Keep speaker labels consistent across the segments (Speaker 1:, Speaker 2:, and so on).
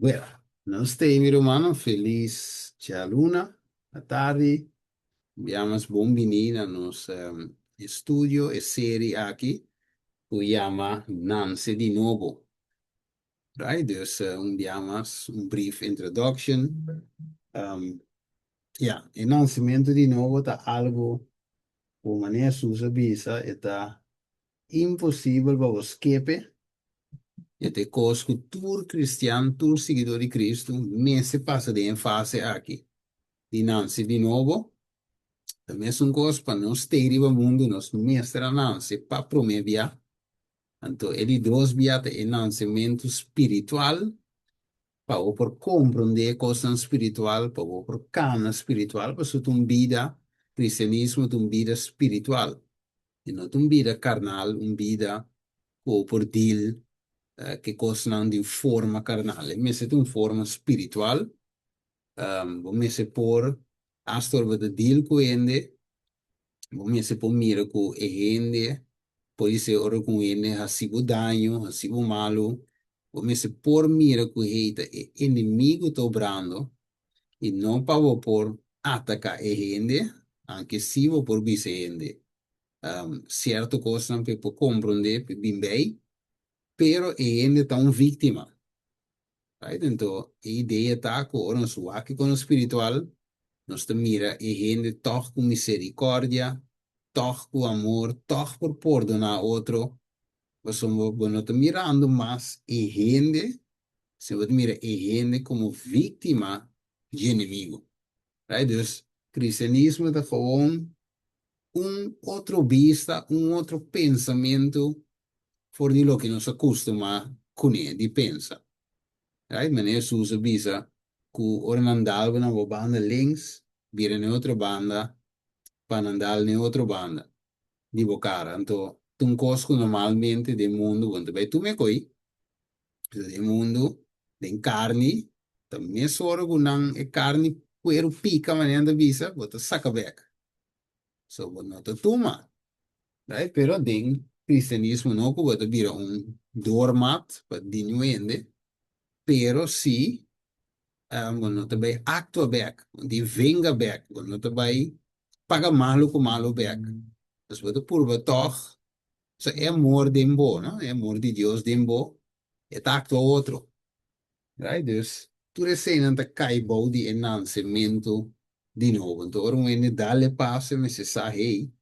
Speaker 1: Bueno, namaste, mi romano, feliz dia luna, a tarde. Abbiamo benvenuti al nostro studio e serie aqui, que chama Nance de Novo. Right? Dus abbiamo un brief introduction. Um, ja, innanzimento di nuovo da algo, o maniera su bisa, è impossibile per lo scape. E te cosco tur cristiano, tur seguidor di Cristo, mese passa di in fase aqui. Dinanzi di nuovo, também são coisas para nós ter o mundo, nós mestre anansi, para prometer. Então, ele dois biata ensinamento espiritual, para o por compreender coisa espiritual, para o por cana espiritual, para sua vida, cristianismo, uma vida espiritual. E não uma vida carnal, uma vida ou por deal, que coisa não de forma carnal, mas é uma forma espiritual. Vamos se por, astor de deal com ele, vamos se por mira com ele, pode ser ora com ele, hasibo danho, hasibo malo, vamos se por mira com ele, é inimigo dobrando, e não para por atacar ele, anche se vou por vice ele. Certo coisa não para compreender, bem bem, pero ele está uma vítima. Right? Então, a ideia está com o nosso aqui com o espiritual, nós te mira e gente toch com misericórdia, toch com amor, toch por perdonar outro. Você não está mirando mais e gente, você vai mirar e gente como vítima de inimigo. Right? Dus, cristianismo é gewoon outro vista, outro pensamento for di lo que nos acostuma con di pensa. Right? Meneer Sousa bisa, ku ora andava na banda links, vira na outra banda, para andar na outra banda. Digo, cara, então, tu cosco normalmente do mundo, quando vai tu me coi, do mundo, tem carne, também soro com não é carne, quero pica, maneira da visa, bota saca beca. So, não te toma, right? Pero tem cristianismo não, que bota vira doormat, para dinuende, pero sim, quando te vai actua back, die venga back, quando te vai paga malo com malo back. Dus wat de purva toch, so é amor de embo, não? É amor de Deus de embo, é tacto outro, right? Dus, tu recém te cai bom de enançamento de novo. Então, ora, um dá-lhe passo, mas se sabe, hey,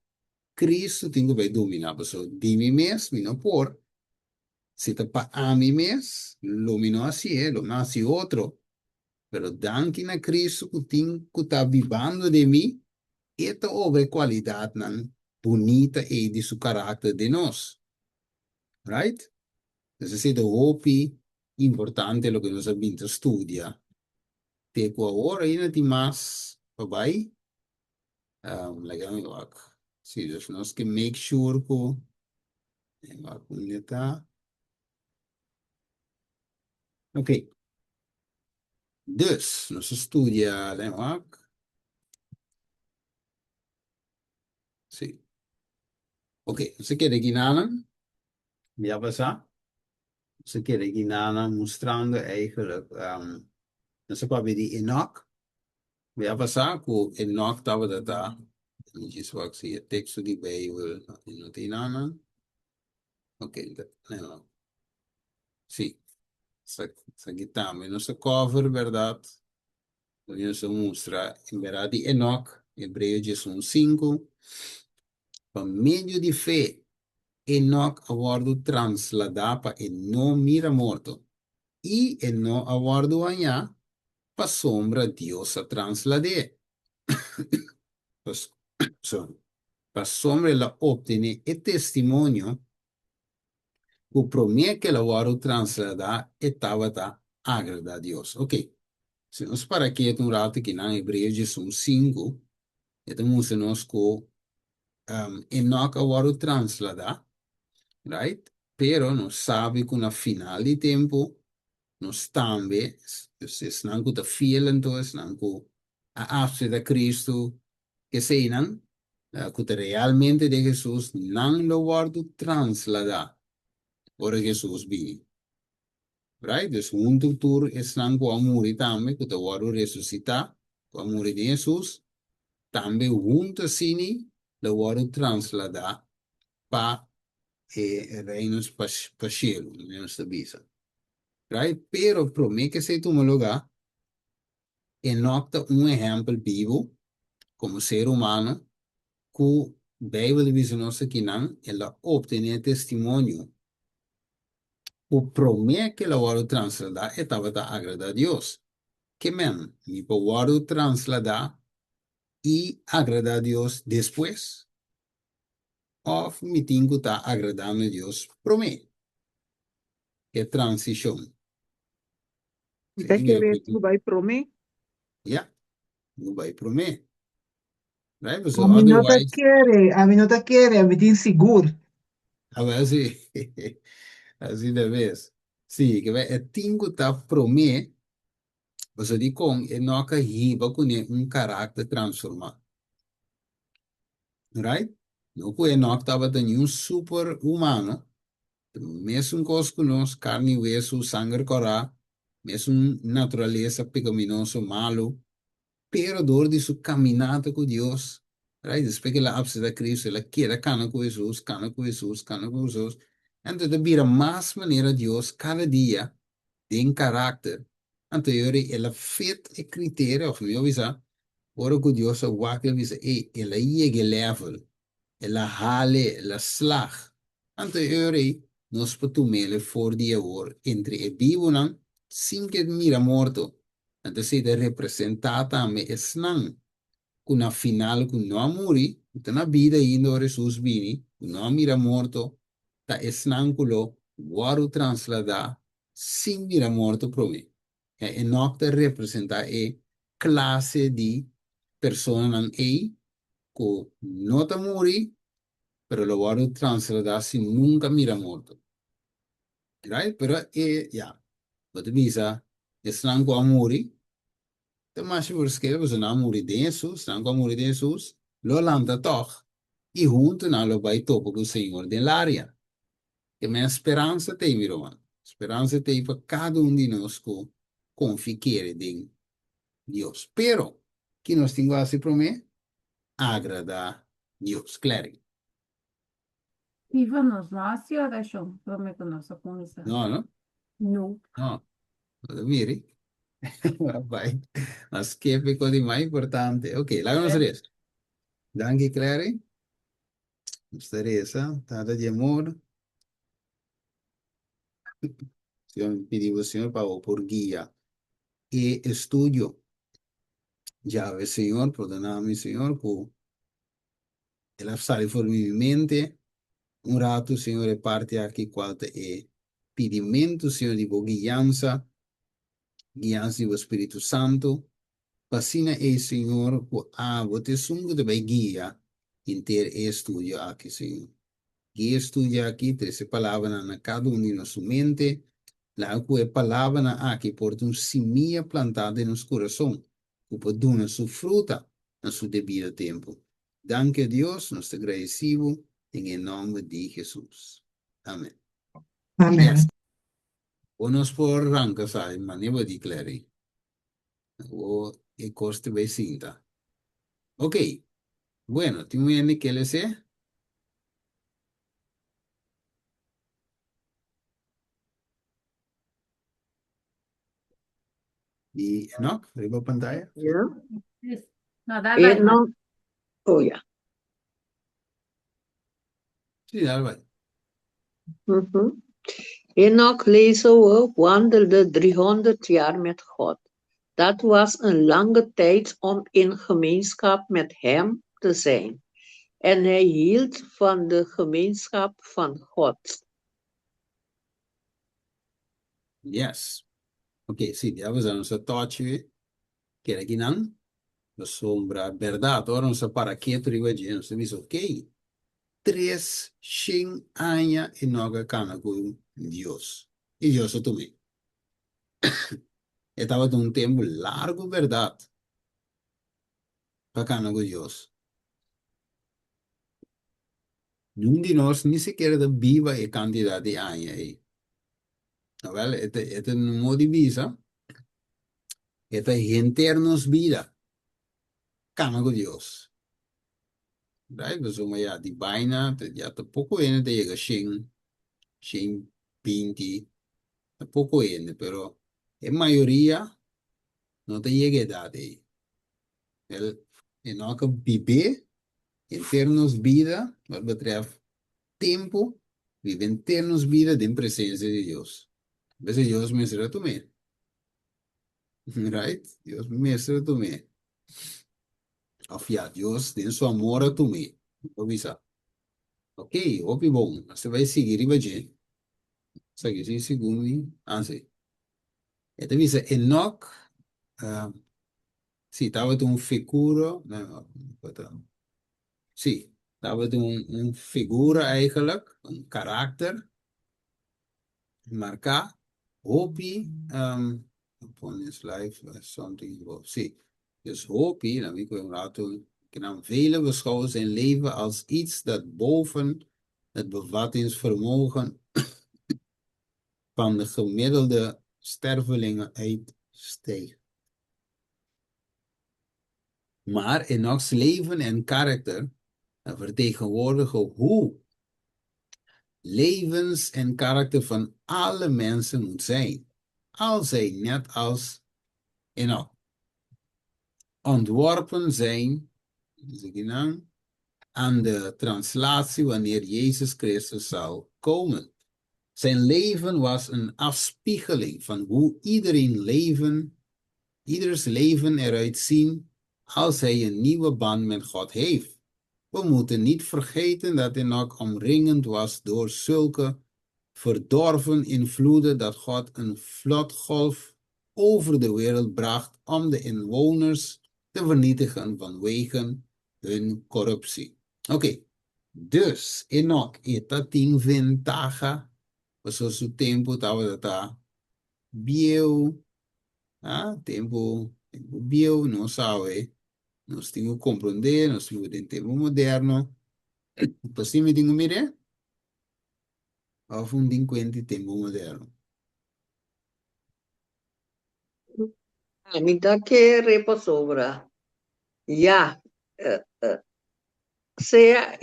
Speaker 1: Cristo tem que vai dominar a pessoa de mim mesmo, e não por. Se te pa a mim mesmo, lo mino assim é, lo nasce outro. Pero danke na Cristo que tem que tá vivendo de mim, esta obra qualidade nan bonita e de seu caráter de nós, right? Então, se é hopi importante lo que nós abbiamo studia. Te qua ora ina ti mas, babai, lagami wak. Sim, dus nós que make sure ko, wak unita. Ok, dus, nós studia, wak. Sim. Ok, você quer aqui nada? Já passar? Ze keren Ginana mostrando eigenlijk, nasa papi di Enoch, vea pasar ku Enoch tava data, just wat zie je tekst die bij wil, in Inana, ok, no, sì, sa gitame, non sa cover, verdad, non sa mostra, in verdad di Enoch, Hebreo Gesù 5, per medio di fe, Enoch ha avuto trasladata e non mira morto, e no ha avuto agna, pa sombra Dios a translade. Pas, sorry. Pa sombra la obtiene e testimonio o promie que la waru translada e tavata agrada a Dios. Ok. Se nós para aqui é um rato que na Hebreus são 5, então nós com Enoch a waru translada, right? Pero não sabe que na final de tempo nós também, se não que tá fiel então, não que a afse da Cristo, que seinan, que realmente de Jesus não lo guardo translada, ora Jesus vini. right? Dus junto tur están com muri também, que te waru ressuscitar, com muri de Jesus, também junto sini, le waru transladar para reinos pascielo, reinos de bisa, right? Pero promete que se toma lugar, e nota um exemplo vivo, como ser humano, que a Bíblia diz nos aqui não, ela obtém testemunho. O promete que ela vai transladar estava a agradar a Deus. Que men, me pode transladar e agradar a Deus depois, ou me tenho que estar agradando a Deus promete. Que transição.
Speaker 2: Kita
Speaker 1: Sim, meu
Speaker 2: querer
Speaker 1: filho.
Speaker 2: vai para mim.
Speaker 1: Yeah, não vai promete. Right? Because
Speaker 2: A mim não te
Speaker 1: otherwise,
Speaker 2: quer, a mim não te quer, a mim te inseguro.
Speaker 1: a ver si, así de vez. Sí, que ve, tenho que estar promete, você diz com, e não que riba com um caráter transformado. Right? Não que não estava tendo um super humano, mesmo coisa que nós, carne, hueso, sangue, corá, mesmo natureza pecaminoso, malo, pero dor de sua caminhada com Deus, right? Después que ela abse da Cristo, ela quer cana com Jesus, cana com Jesus, cana com Jesus. Então, vira mais maneira Deus cada dia, tem caráter. Então, ela fit e critério, of meu visa, ora que Deus a wakker visa, ela ia level, ela hale, ela slag. Então, nós podemos for dia or entre e vivo não, sem que mira morto. Então, se de representar também es não, que na final que não morri, então na vida ainda Jesus vini, não mira morto, tá es não que lo guardo transladar, sem mira morto para mim. E não te representar e classe de pessoa não que não te morri, pero lo guardo transladar sin nunca mira morto. Right? Pero, ja, wat visa, es não que morri, de mais verschil was een amor de Jesus, dan kwam amor de Jesus, lo landa toch, e junto na lo vai topo com o Senhor de lária. Que minha esperança tem, meu irmão. Esperança tem para cada um de nós que confie em Deus. Pero, que nós temos assim para mim, agradar Deus, claro.
Speaker 3: Íbamos, ¿no? Así ahora yo, pero me conozco con esa.
Speaker 1: Não, não?
Speaker 3: No.
Speaker 1: Não. Mire, vai. Mas que ficou de mais importante. Ok, lá vamos ver. Danke, Clary. Teresa, nada de amor. Pedimos, Señor, por guía y estudio. Llave, Señor, perdóname, Señor, por el sale por mi mente. Un rato, Señor, de parte aquí, cual te pedimento, Señor, de guianza, guianza do Espírito Santo. Vacina e Senhor, você sungo de guia inteiro estudio aqui, Senhor. Guia estudia aqui, 13 palavras na cada um de nossa mente. La cui palavra na aqui porta um semilla plantada no coração, que pode dar sua fruta no seu devido tempo. Danke a Deus, nós te agradecemos em nome de Jesus. Amém.
Speaker 2: Amém.
Speaker 1: Yes. Vamos por arrancar, sabe, maneira de declarar. O e coste vai cinta. Ok. Bueno, ¿tiene que le sé? Y no, arriba pantalla.
Speaker 4: Ja.
Speaker 3: Es- No, dale.
Speaker 4: Enoch, oh ja.
Speaker 1: Sí, dale, vale.
Speaker 4: Mhm. Enoch lezen we wandelde 300 jaar met God. Dat was een lange tijd om in gemeenschap met Hem te zijn. En hij hield van de gemeenschap van God.
Speaker 1: Yes. Ok, sí, ya pues vamos a toche que era guinan, la sombra, verdad, ahora nos para quieto arriba de nos dice, ok, 300 años y no haga cana con Dios. Y Dios a tu mí. Estaba de un tiempo largo, verdad, para cana con Dios. Nunca de nos ni siquiera de viva y cantidad de años ahí. Wel, este no de visa, este internos vida, cama con Dios. Right? Dus maar ja, die bijna, ja, te poco in te llega sin 20, te poco in, pero en mayoría no te llega edad ahí. En elke bebé, internos vida, wat betreft tiempo, vive internos vida de presencia de Dios. A veces Dios me será tu me, right? Dios me será tu me. Of ja, Deus tem seu amor a tu me. Obisa. Ok, opi bom. Você vai seguir e vai dizer. Segue, sim, segundo. Ah, sim. Então, visa, Enoch, ah, sim, estava de um figura, não, sim, estava de um figura eigenlijk, um karakter, marcar, hopi, upon his life, something, sim. Dus hopi, dan ik wil laten, kan velen beschouwen zijn leven als iets dat boven het bevattingsvermogen van de gemiddelde stervelingen uitsteekt. Maar Enoch's leven en karakter vertegenwoordigen hoe levens en karakter van alle mensen moet zijn. Als zij net als Enoch ontworpen zijn, aan de translatie wanneer Jezus Christus zal komen. Zijn leven was een afspiegeling van hoe ieders leven eruit ziet als hij een nieuwe band met God heeft. We moeten niet vergeten dat hij nog omringend was door zulke verdorven invloeden dat God een vloedgolf over de wereld bracht om de inwoners te vernietigen vanwege hun corruptie. Oké, dus Enoch eta ting ventaja, so su tempo tava data bio, tempo bio, não sabe, nós temos que compreender, nós temos em tempo moderno, assim me digo, mire, of um delinquente tempo moderno.
Speaker 4: Me dá que repa sobra. Ja, se é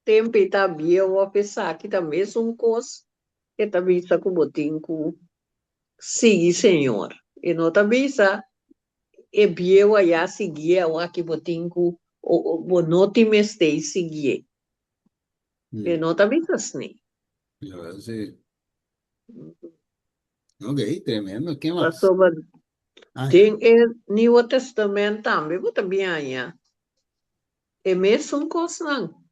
Speaker 4: tempo está bem, eu vou pensar que também é um coisa que também está com botinho, sim, senhor. E não também está, é bem eu já seguir, eu aqui botinho, o não te mestei seguir. E não também está assim.
Speaker 1: Ja, sim. Ok, tremendo. Quem mais?
Speaker 4: Sobre
Speaker 1: Ah,
Speaker 4: tem o Novo Testamento também, mas também aí. É mesmo coisa não.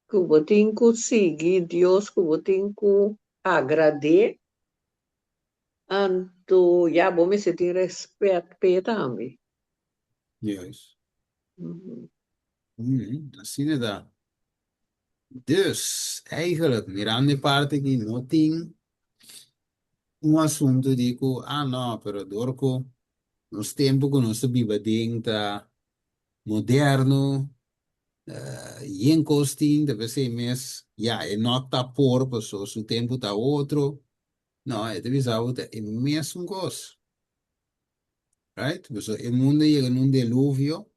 Speaker 4: Que o botinho seguir Deus, que o botinho agradar. Anto, ja, bom, você tem respeito para também.
Speaker 1: Juist. Assim é dat. Dus, eigenlijk, mirando parte que não tem assunto de que, não, pero dorco, nos tempos que nós vivemos tá moderno, e em costin, deve ser mais, é não tá por, pessoas, o tempo tá outro, não, é deve ser é mesmo coisa, right? Pessoal, o mundo chega num dilúvio,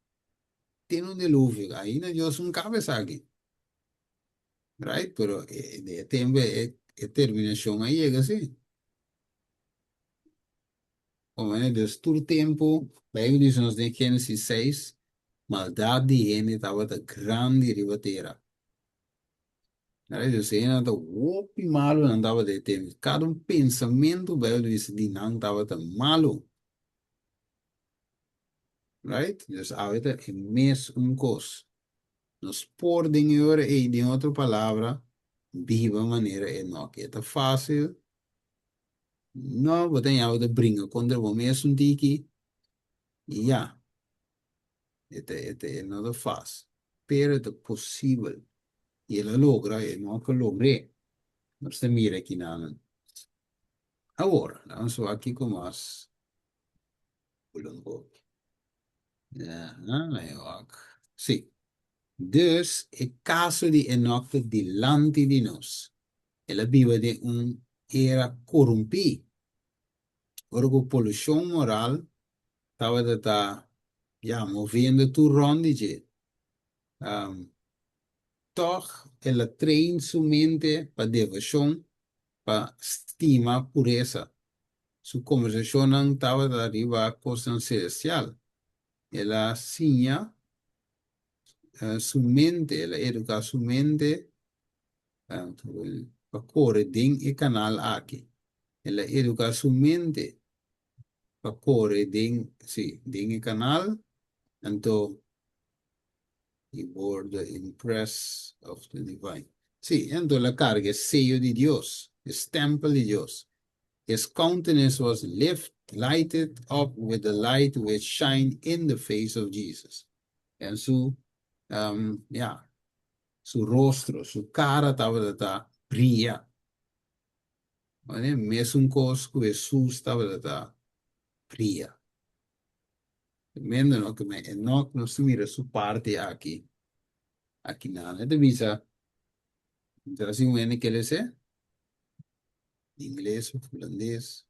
Speaker 1: tem um dilúvio, ainda Deus não cabe aqui, right? Pero de tempo é terminação aí chega assim. Como é, dus todo tempo, Bijbel diz nos em Gênesis 6, maldade de gente estava de grande ribateira. Aí Deus ainda estava opi malo, não estava de tempo. Cada pensamento, Bijbel diz, de não estava de malo. Right? Dus ahorita é mesmo coisa. Nos por dinheiro e de outra palavra, viva maneira é não que é fácil. Não, você tem algo de brincar contra o mesmo tiki. Ja. Este no es fácil, pero es posible. Y él lo logra, y no que logré. No se mira aquí nada. Ahora, vamos aquí con más. Sí. Dus, el caso de Enoch delante de nos. Él vive de un era corrompido. Orgo poluição moral, estava de tá, ja, movendo tu ronde, toch, ela treina sua mente para devoção, para estima pureza. Sua conversação não estava de arriba a coisa celestial. Ela tinha sua mente, ela educa sua mente para correr dentro do canal aqui. Ela educa sua mente para correr dentro, sim, dentro do canal, então y bore the impress of the divine. Sí, entonces la carga es sello de Dios, es templo de Dios. His countenance was lighted up with the light which shined in the face of Jesus. En su rostro, su cara estaba brilla. ¿Vale? Mesmo cosco Jesús estaba brilla. Tremendo, ¿no? Que no se mira su parte aquí. Aquí nada, te visa. Entonces, ¿qué quiere decir? Inglés, holandés.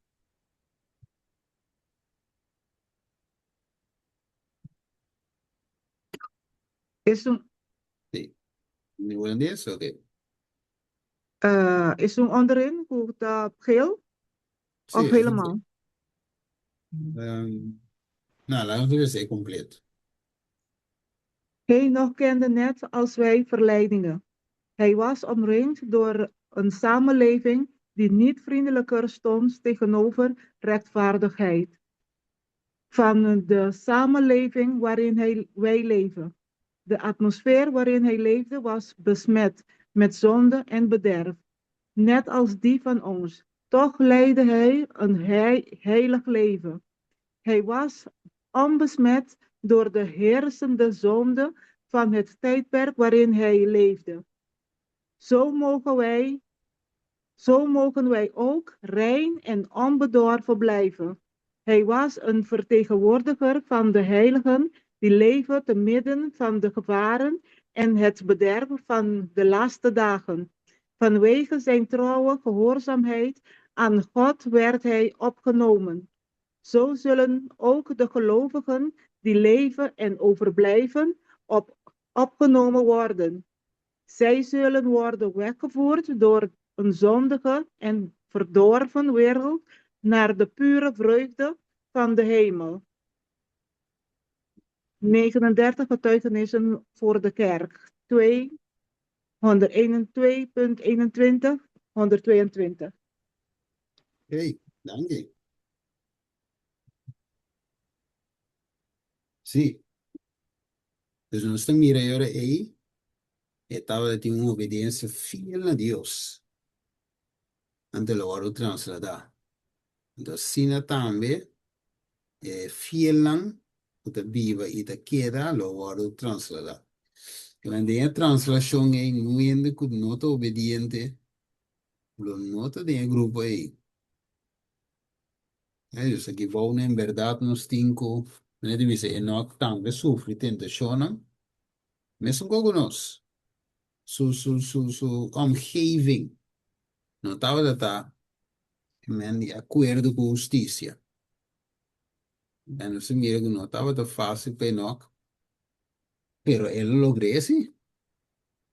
Speaker 2: Is een,
Speaker 1: Sí. Holandés, ok.
Speaker 2: is een onderin, goed, geel
Speaker 1: Sí,
Speaker 2: of helemaal?
Speaker 1: nou, laten we eens compleet.
Speaker 2: Hij nog kende net als wij verleidingen. Hij was omringd door een samenleving die niet vriendelijker stond tegenover rechtvaardigheid. Van de samenleving waarin wij leven. De atmosfeer waarin hij leefde was besmet met zonde en bederf, net als die van ons. Toch leidde hij een heilig leven. Hij was onbesmet door de heersende zonde van het tijdperk waarin hij leefde. Zo mogen wij ook rein en onbedorven blijven. Hij was een vertegenwoordiger van de heiligen die leven te midden van de gevaren en het bederven van de laatste dagen. Vanwege zijn trouwe gehoorzaamheid aan God werd hij opgenomen. Zo zullen ook de gelovigen die leven en overblijven opgenomen worden. Zij zullen worden weggevoerd door een zondige en verdorven wereld naar de pure vreugde van de hemel. 39 getuigenissen voor de kerk. 101.21, 122.
Speaker 1: Ok, dank je. Sí. Dus nos mira ahora ahí, estaba de una obediencia fiel a Dios. Ante lo oro trasladar. Entonces, sina también, fiel te viva y te queda lo oro trasladar. Cuando hay translación ahí, no viene con nota obediente, lo nota de grupo ahí. Dus aqui wonen in verdade nos cinco, né, de dizer, Enoch também sofre tentação, mesmo com nós. Su omgeving, não estava de estar de acordo com justiça. E não se mira que não estava de fácil para Enoch, pero ele logrou esse.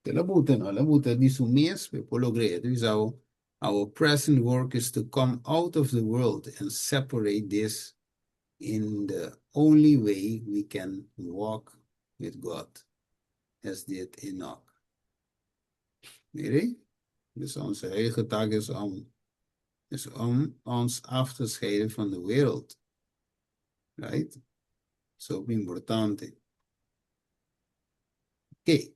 Speaker 1: Ela buta de su mês, para lograr. Então, our present work is to come out of the world and separate this in the only way we can walk with God, as did Enoch. Mire? Dus onze heilige taak is om ons af te scheiden van de wereld. Right? Zo importante. Ok.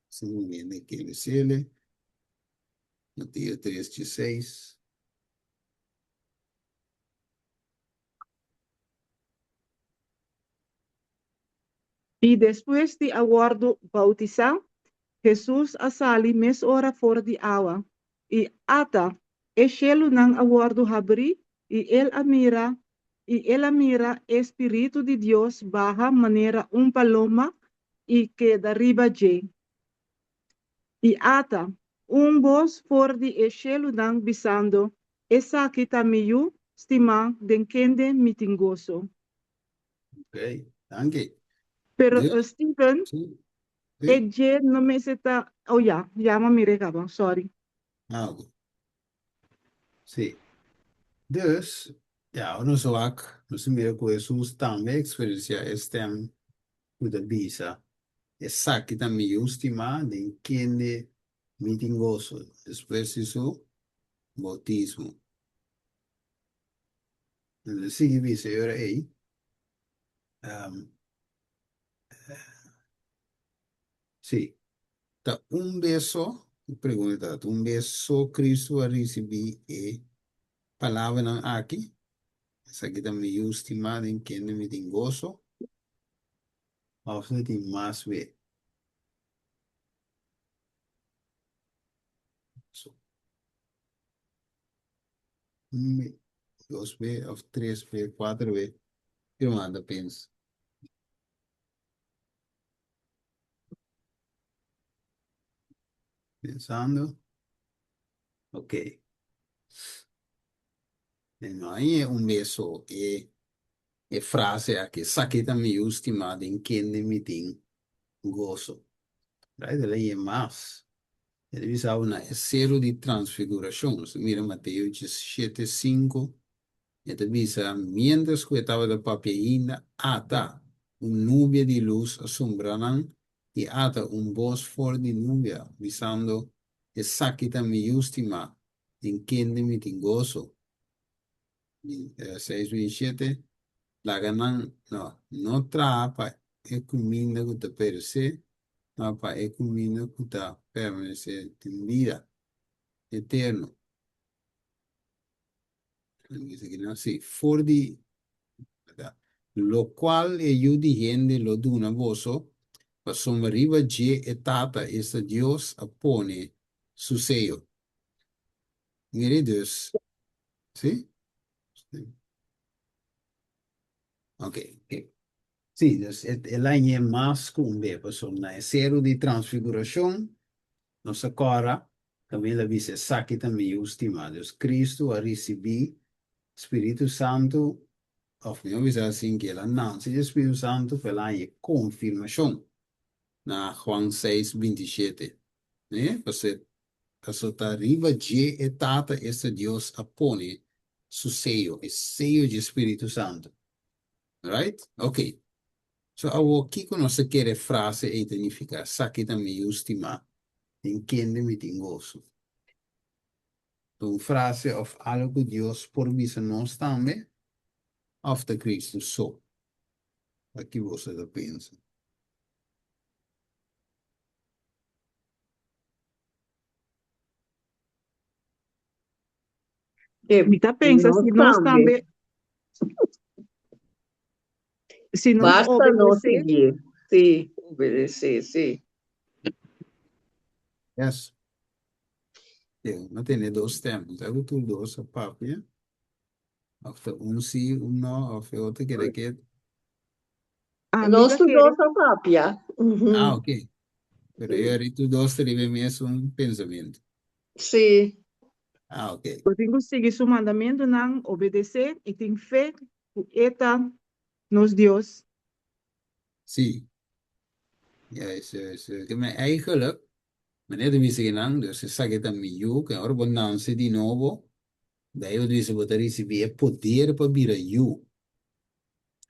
Speaker 1: Estamos viendo aqui ele sele. Mateus 3:6.
Speaker 2: Y después de haber bautizado, Jesús asali mes ora for di agua. Y ata, eshelu nang awardo habri, y él amira Espíritu de Dios baja manera un paloma y que derriba je. Y ata, un voz for di eshelu nang bisando, esa kitamiyu, stima, den kende mitingoso.
Speaker 1: Ok, dank je.
Speaker 2: Pero
Speaker 1: Dus,
Speaker 2: Stephen,
Speaker 1: zie, zie.
Speaker 2: je no me zeta, oh ja, ja, maar mire acabam, sorry.
Speaker 1: Nou, goed. Zie. Dus, ja, no zoak, no se mira com Jesus também experiência estem com a bisa. Essa aqui também estima de entende mitingoso. Depois isso, bautismo. Sigue bisa, eu aí. Sim. Tá, beso, pergunta, beso Cristo a receber e palavra não aqui. Essa aqui também estima de entende mitingoso. Of het in maas weer. Zo. 2B of 3B, 4B. Eu mando pensa. Pensando. Ok. Então, aí é beso e frase aqui. Saqueta me última de quem me tem gozo. Right? Ele é mais. Ele diz uma é zero de transfiguração. Mira Mateus 17:5. Ele diz, mientras que estava da papelina, ata nube de luz asombranan y ata voz for de nube, visando exacta mi última, en quien mi tingoso. 6:27, la ganan, no trapa, ecumina que te perse, no pa ecumina que te permanece en vida eterno. Dice que no, sí, for de, lo cual eu diciendo lo de una voz, sommariva G etapa esta Dios appone su sello. Mire dus, ¿sí? Ok, ok. Sí, dus el año más cumbe, pues una cero de transfiguración, nos acorda, también la dice, saque también última, dus Cristo a recibir Espíritu Santo, of no visa assim que ela não, se Espírito Santo pela confirmação, na Juan 6:27, né? Você está arriba de etapa esse Deus apone su sello, o sello de Espírito Santo. Right? Ok. So, aqui que nós quer frase identificar, saque também última, entende-me tingoso. Então, frase of algo que Deus por visa nós também, of the Cristo so. Aqui você pensa.
Speaker 2: Mita pensa,
Speaker 4: Nós
Speaker 2: se nós
Speaker 4: também.
Speaker 2: também, se nós
Speaker 4: Basta não
Speaker 2: obedecer,
Speaker 4: seguir. Sim, obedecer, sim.
Speaker 1: Yes. Yeah, não tem dois tempos. É o tudo dois a papo, yeah? Of sim, não, of outro que
Speaker 2: a
Speaker 4: Nós
Speaker 2: amiga
Speaker 4: estudamos
Speaker 2: quer,
Speaker 4: a papia. Uhum.
Speaker 1: ok. Pero eu era tu dois teriam mesmo pensamento.
Speaker 4: Sim.
Speaker 1: Ok.
Speaker 2: eu tenho que seguir seu mandamento, não obedecer, e tenho fé, que eta nos Deus.
Speaker 1: Sim. Ja, is que me eigenlijk, meneer de Michigan, dus se sa que também eu, que agora vou nascer de novo, daí eu disse, vou ter receber poder para vir a eu.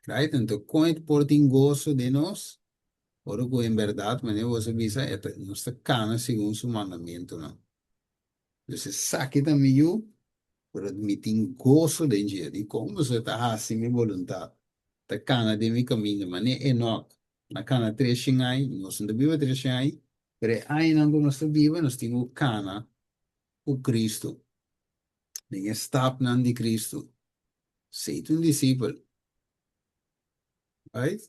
Speaker 1: Right? Então, com o portem gozo de nós, ora que em verdade, meneer, você visa, é nossa cana segundo seu mandamento, não? Dus se sa que também eu, pero me tem gozo de dia, de como você está assim, minha vontade. Tá cana de mi caminho, mas nem Enoch. Na cana três aí, nós não vive três aí, mas aí não nós vive, nós temos cana, o Cristo. Nem estap nan de Cristo. Seja um discípulo, right?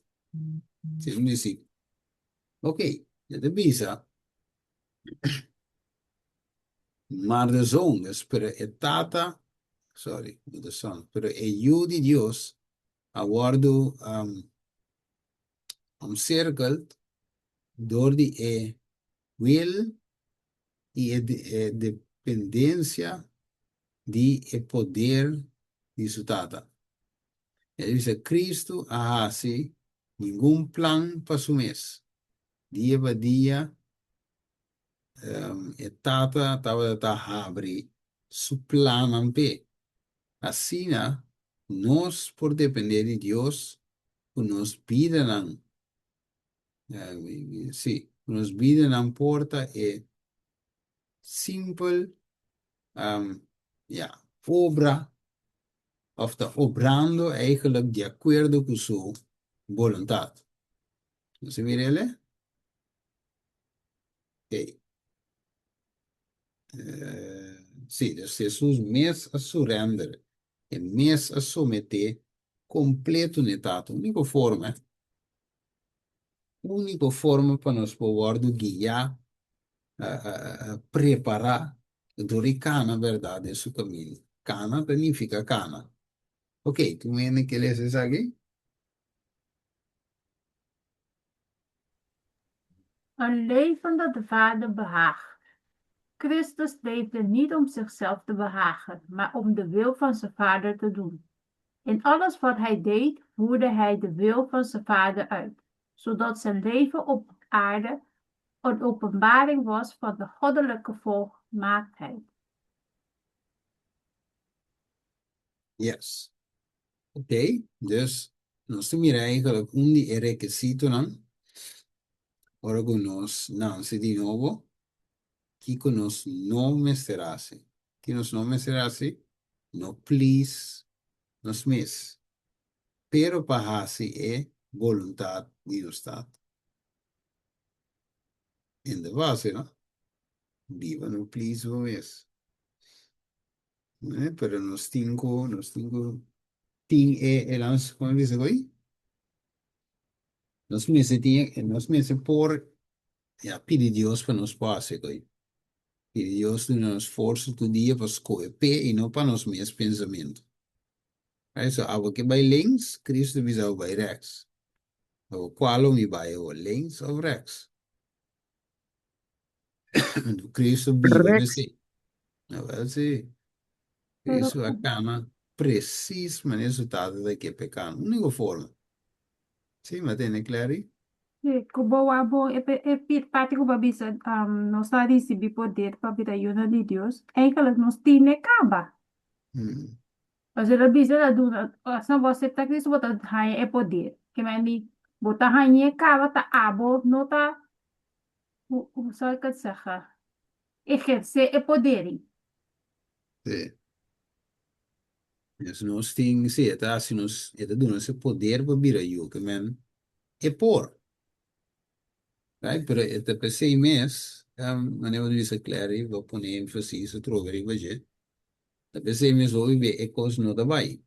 Speaker 1: Seja um discípulo. Ok, já te bisa. Mas de zones, pero é tata, sorry, de son, pero é eu de Deus, aguardo circle, door die will e dependência di e poder di sutata. Ele dice, Cristo hace ningún plan para su mes. Dia per dia, e tata tava ta abri su plan ampe. Assim, nós, por depender de Deus, nos piden, sim, nos piden a porta é simpel, ja, obra, of de obrando eigenlijk de acuerdo com sua vontade. Você vê ele? Ok. Sim, dus Jesus mes a surrender, e mes a submeter completo netato. Única forma para nós poder guiar, preparar, do cana, verdade, é seu caminho. Cana significa cana. Ok, tu me que lees aqui?
Speaker 3: Een leven dat de Vader behaagt. Christus leefde niet om zichzelf te behagen, maar om de wil van zijn Vader te doen. In alles wat hij deed, voerde hij de wil van zijn Vader uit, zodat zijn leven op aarde een openbaring was van de goddelijke volmaaktheid.
Speaker 1: Yes. Ok, dus nós temos eigenlijk die requisito, não? Ora nós, não, se de novo, que nós não mesterase. Que nós não mesterase, no please, nos mes. Pero para assim é vontade de Deus. In de base, não? Viva no please o mes. Pero nos tingo, ting é, como diz agora? Nos meses por, ja, pedir Deus para nos passe, agora. Pedir Deus de nos força todo dia para escolher e não para nos mesmos pensamentos. Aí, só, que vai links, Cristo visou vai rechts. Qual me vai o links ou rechts? Cristo vive
Speaker 4: Rechts.
Speaker 1: assim. Não é assim.
Speaker 3: Pero
Speaker 1: Cristo acaba preciso o resultado daquele pecado. Única forma. Sim, mas tem claro?
Speaker 3: kubo wabo pati ko babisa nos narisibi poder para yun de Deus. Eigenlijk nos tine kaba.
Speaker 1: Hum.
Speaker 3: Mas ele bisa na duna, asa você tá que isso bota raia é poder. Que mais ni bota raia kaba ta abo no ta o só que saca. Exercer é poder.
Speaker 1: Sim. Dus nós temos, sim, tá, se nós, dando esse poder para vir aí, que man, é por. Right? Pero esta per 6 meses, manevo di claro, vou pôr ênfase, se trover vai ver. Per 6 meses, hoje é coisa não da vai.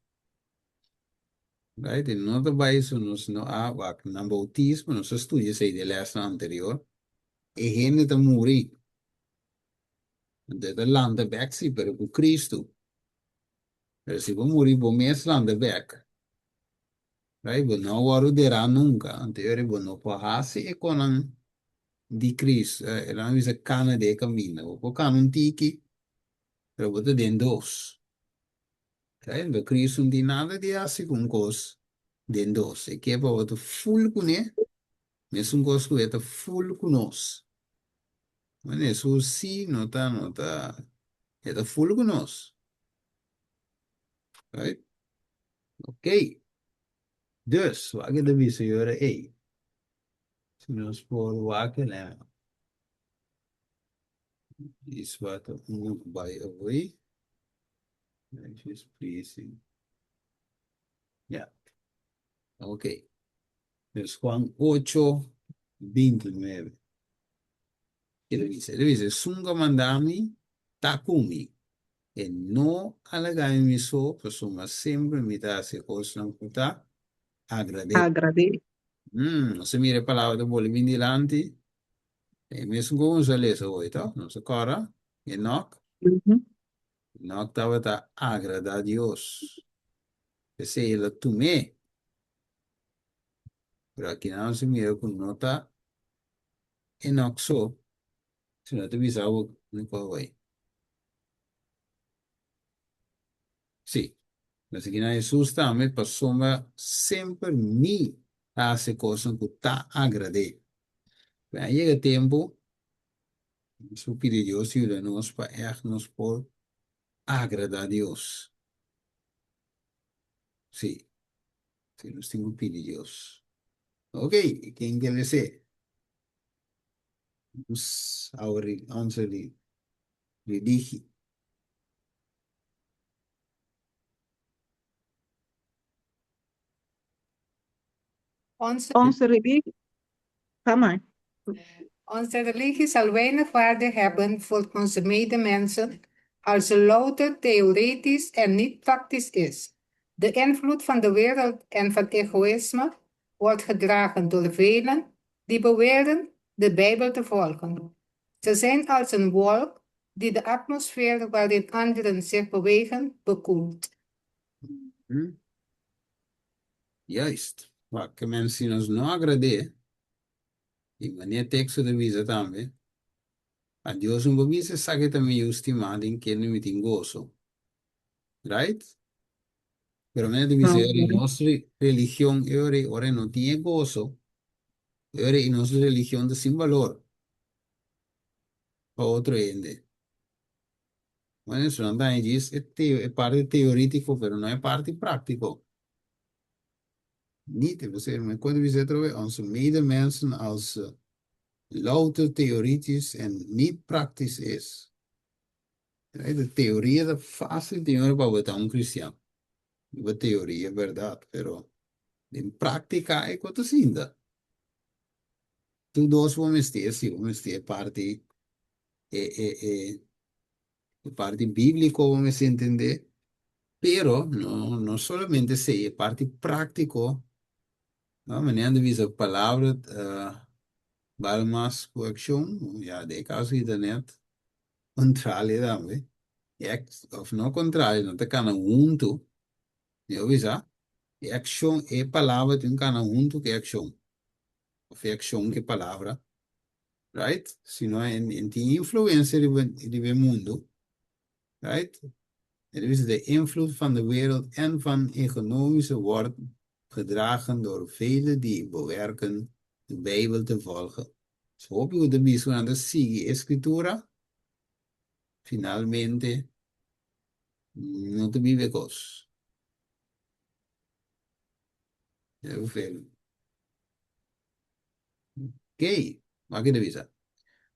Speaker 1: Right? E não da vai, se nós não há, na bautismo, nós estudia sei de lesson anterior, e gente tá morrer. De landa back, sim, pero com Cristo. Pero se vou morrer, vou mês landa back. Right? Vou não guardará nunca. Anterior, vou não passar e com di Cristo, ela não diz cana de caminho. Vou cana tiki, pero vou te den dos. Kaya Cristo não tem nada de assim com coisa den dos. E que é para o full com ele, mesmo coisa que é full com nós. Mas isso sim, não tá, é full com nós. Right? Ok. Dus, wat ik de viseur é. Se nós for wakker, né? Isso vai ter by away. Just pleasing. Yeah. Ok. Dus Juan 8:29. Ele dice, sunga mandami takumi. E no alagai mi so, persona sempre mi dá se coisa não puta, agrade.
Speaker 4: Agrade.
Speaker 1: Se mira a palavra do bolo vindilante, e mesmo como se lê essa oito, não se cora, Enoch,
Speaker 4: Mhm.
Speaker 1: Enoch estava a agradar a Deus. E se ele tu me, pero aqui não se mira com nota, Enoch so, se não te visava, não vai. Así que na Jesus também persona sempre me hace cosas que ta agrade. Aí llega tempo, su pide Dios y de nos para echt nos por agradar a Dios. Sí, sí, nos tengo pide Dios. Ok, quem quer dizer? Onze religie.
Speaker 5: Onze,
Speaker 2: Onze religie, ga maar.
Speaker 5: onze religie zal weinig waarde hebben voor onze medemensen als ze louter theoretisch en niet praktisch is. De invloed van de wereld en van egoïsme wordt gedragen door velen die beweren de Bijbel te volgen. Ze zijn als een wolk die de atmosfeer waarin anderen zich bewegen bekoelt.
Speaker 1: Juist. Wat que mensen ons não agrade, e wanneer tekst de visa também, a Deus um bobise sabe também o estimado em que não me tem gozo. Right? Pero me dice, en nuestra religión, ahora no tiene gozo, ahora en nuestra religión de sin valor, para otro ende. Bueno, eso no es parte teórico, pero no es parte práctico. Niet, we zeggen, maar kunnen we zeggen, onze medemensen als louter theoretisch en niet praktisch is. Right? De teoría es fácil de para un cristiano. La teoría es verdad, pero en práctica es cosa sinda. Tú dos vamos a parte, parte bíblico vamos a entender, pero no solamente se parte práctico, ¿no? Mañana dice palabra, vale más coacción, ya de caso y de net, contrario también. Of no contrario, no te cana junto, ¿no ves? Action é palavra tem cana junto que action. Of action que palavra. Right? Se não é em tem influência de mundo. Right? Het is de invloed van de wereld en van economische wordt gedragen door velen die bewerken de Bijbel te volgen. So hoop je de mismo aan de sigue escritura. Finalmente, no te vive cos. Heel veel. Oké, mag je de visa?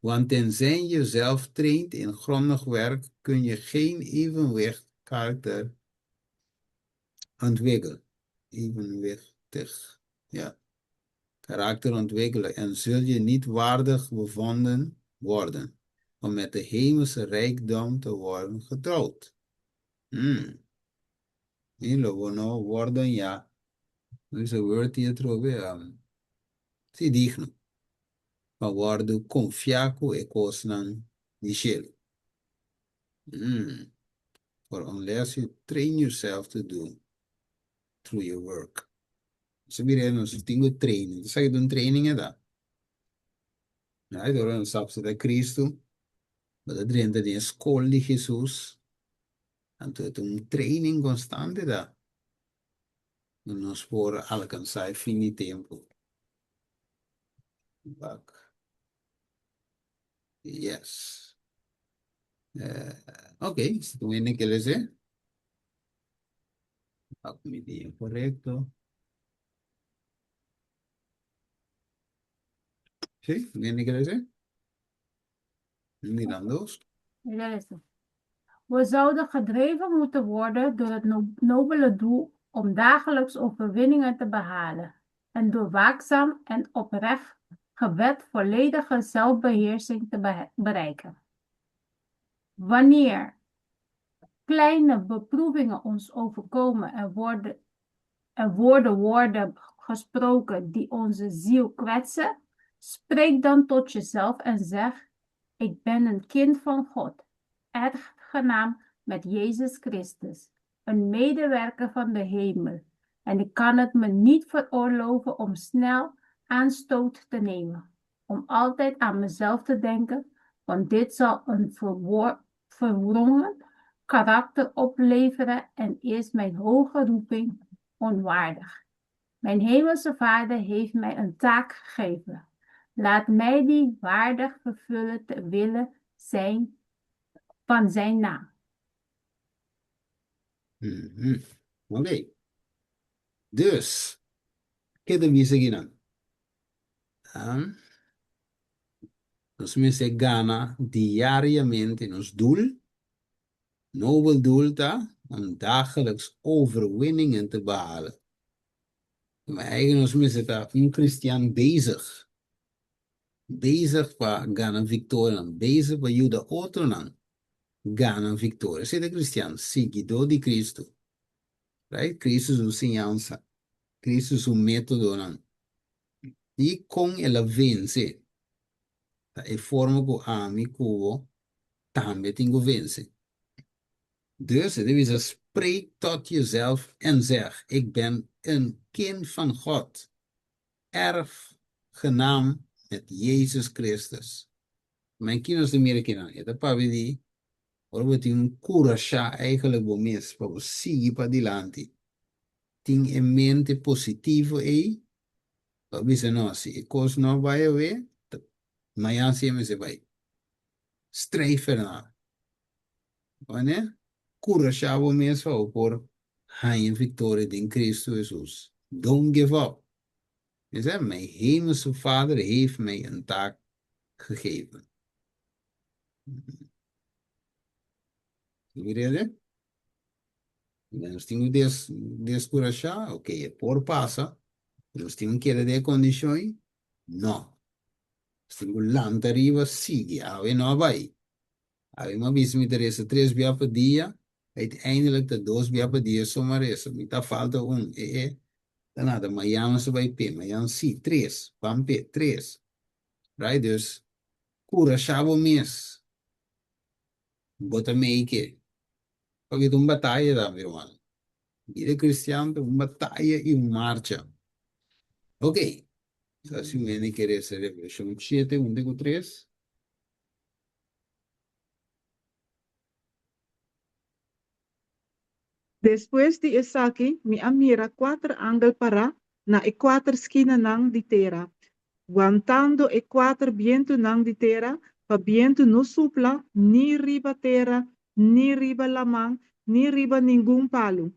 Speaker 1: Want tenzij je zelf traint in grondig werk, kun je geen evenwicht karakter ontwikkelen. Evenwichtig, ja. Karakter ontwikkelen en zul je niet waardig bevonden worden om met de hemelse rijkdom te worden getrouwd. No worden, ja. Er is een woord hier trouwens. Si digno. Maar worden confiaco e cosnan di cielo. For unless you train yourself to do through your work. Se mire, no se tengo training. Sai de training é da. Aí agora não sabe se é Cristo. Mas a dentro de escola de Jesus. Então é training constante da. Nos por alcançar fim de tempo. Back. Yes. Ok, se tu viene que les dé. Media correcto. Sí, viene que les dé. Mirando.
Speaker 3: We zouden gedreven moeten worden door het nobele doel om dagelijks overwinningen te behalen en door waakzaam en oprecht gebed volledige zelfbeheersing te bereiken. Wanneer kleine beproevingen ons overkomen en woorden worden gesproken die onze ziel kwetsen, spreek dan tot jezelf en zeg: ik ben een kind van God, erfgenaam met Jezus Christus, een medewerker van de hemel, en ik kan het me niet veroorloven om snel aanstoot te nemen, om altijd aan mezelf te denken, want dit zal een verwrongen karakter opleveren en is mijn hoge roeping onwaardig. Mijn hemelse Vader heeft mij een taak gegeven. Laat mij die waardig vervullen ter wille van zijn naam.
Speaker 1: Oké. Dus, kita bisa gina. Nós me gana diariamente nos doel, nobel doel tá, om dagelijks overwinningen te behalen. Maar eigenlijk ons daar een christian bezig. Bezig para ganhar vitória, bezig para ajudar outro não ganhar vitória. Ser cristiano, seguidor de Cristo. Right? Cristo é o ensinança. Cristo é o método não. E com ela vence. Tá? E forma que a mim cubo também tem que vencer. Dus het is spreek tot jezelf en zeg, ik ben een kind van God. Erfgenaam met Jezus Christus. Mijn kinderen zijn meer kinderen. Het papi die, we een curasha eigenlijk voor mes, para seguir para dilante. Ting en mente positivo we zijn nou, ik koos nou bij je weer, maar ja, zie je bij. Streven naar. Wanneer? Curasha voor mes, voor hij victorie in Christus Jezus. Don't give up. Je zegt, mijn hemelse Vader heeft mij een taak gegeven. Mire, nós temos descorachar, ok, por passa, nós temos que ter condições, não. Nós temos lanta arriba, sigue, aí não vai. Aí uma vez me interessa 3 dias por dia, uiteindelijk de 2 dias por dia, somar isso, me tá falta dan nada, amanhã você vai pé, amanhã sim, 3, vamos pé, 3. Right, dus, cura chavo mês, bota meio que, porque tu batalha da, meu irmão. Vida cristiana, uma batalha e marcha. Ok. Se me querer ser Revelation 7, 1, 3.
Speaker 2: Después de Isaki, mi amira 4 ángeles para na e 4 esquina nang di terra. Guantando e 4 viento nang di terra, pa viento no supla, ni riba terra, ni riba lamang, ni riba ningún palo.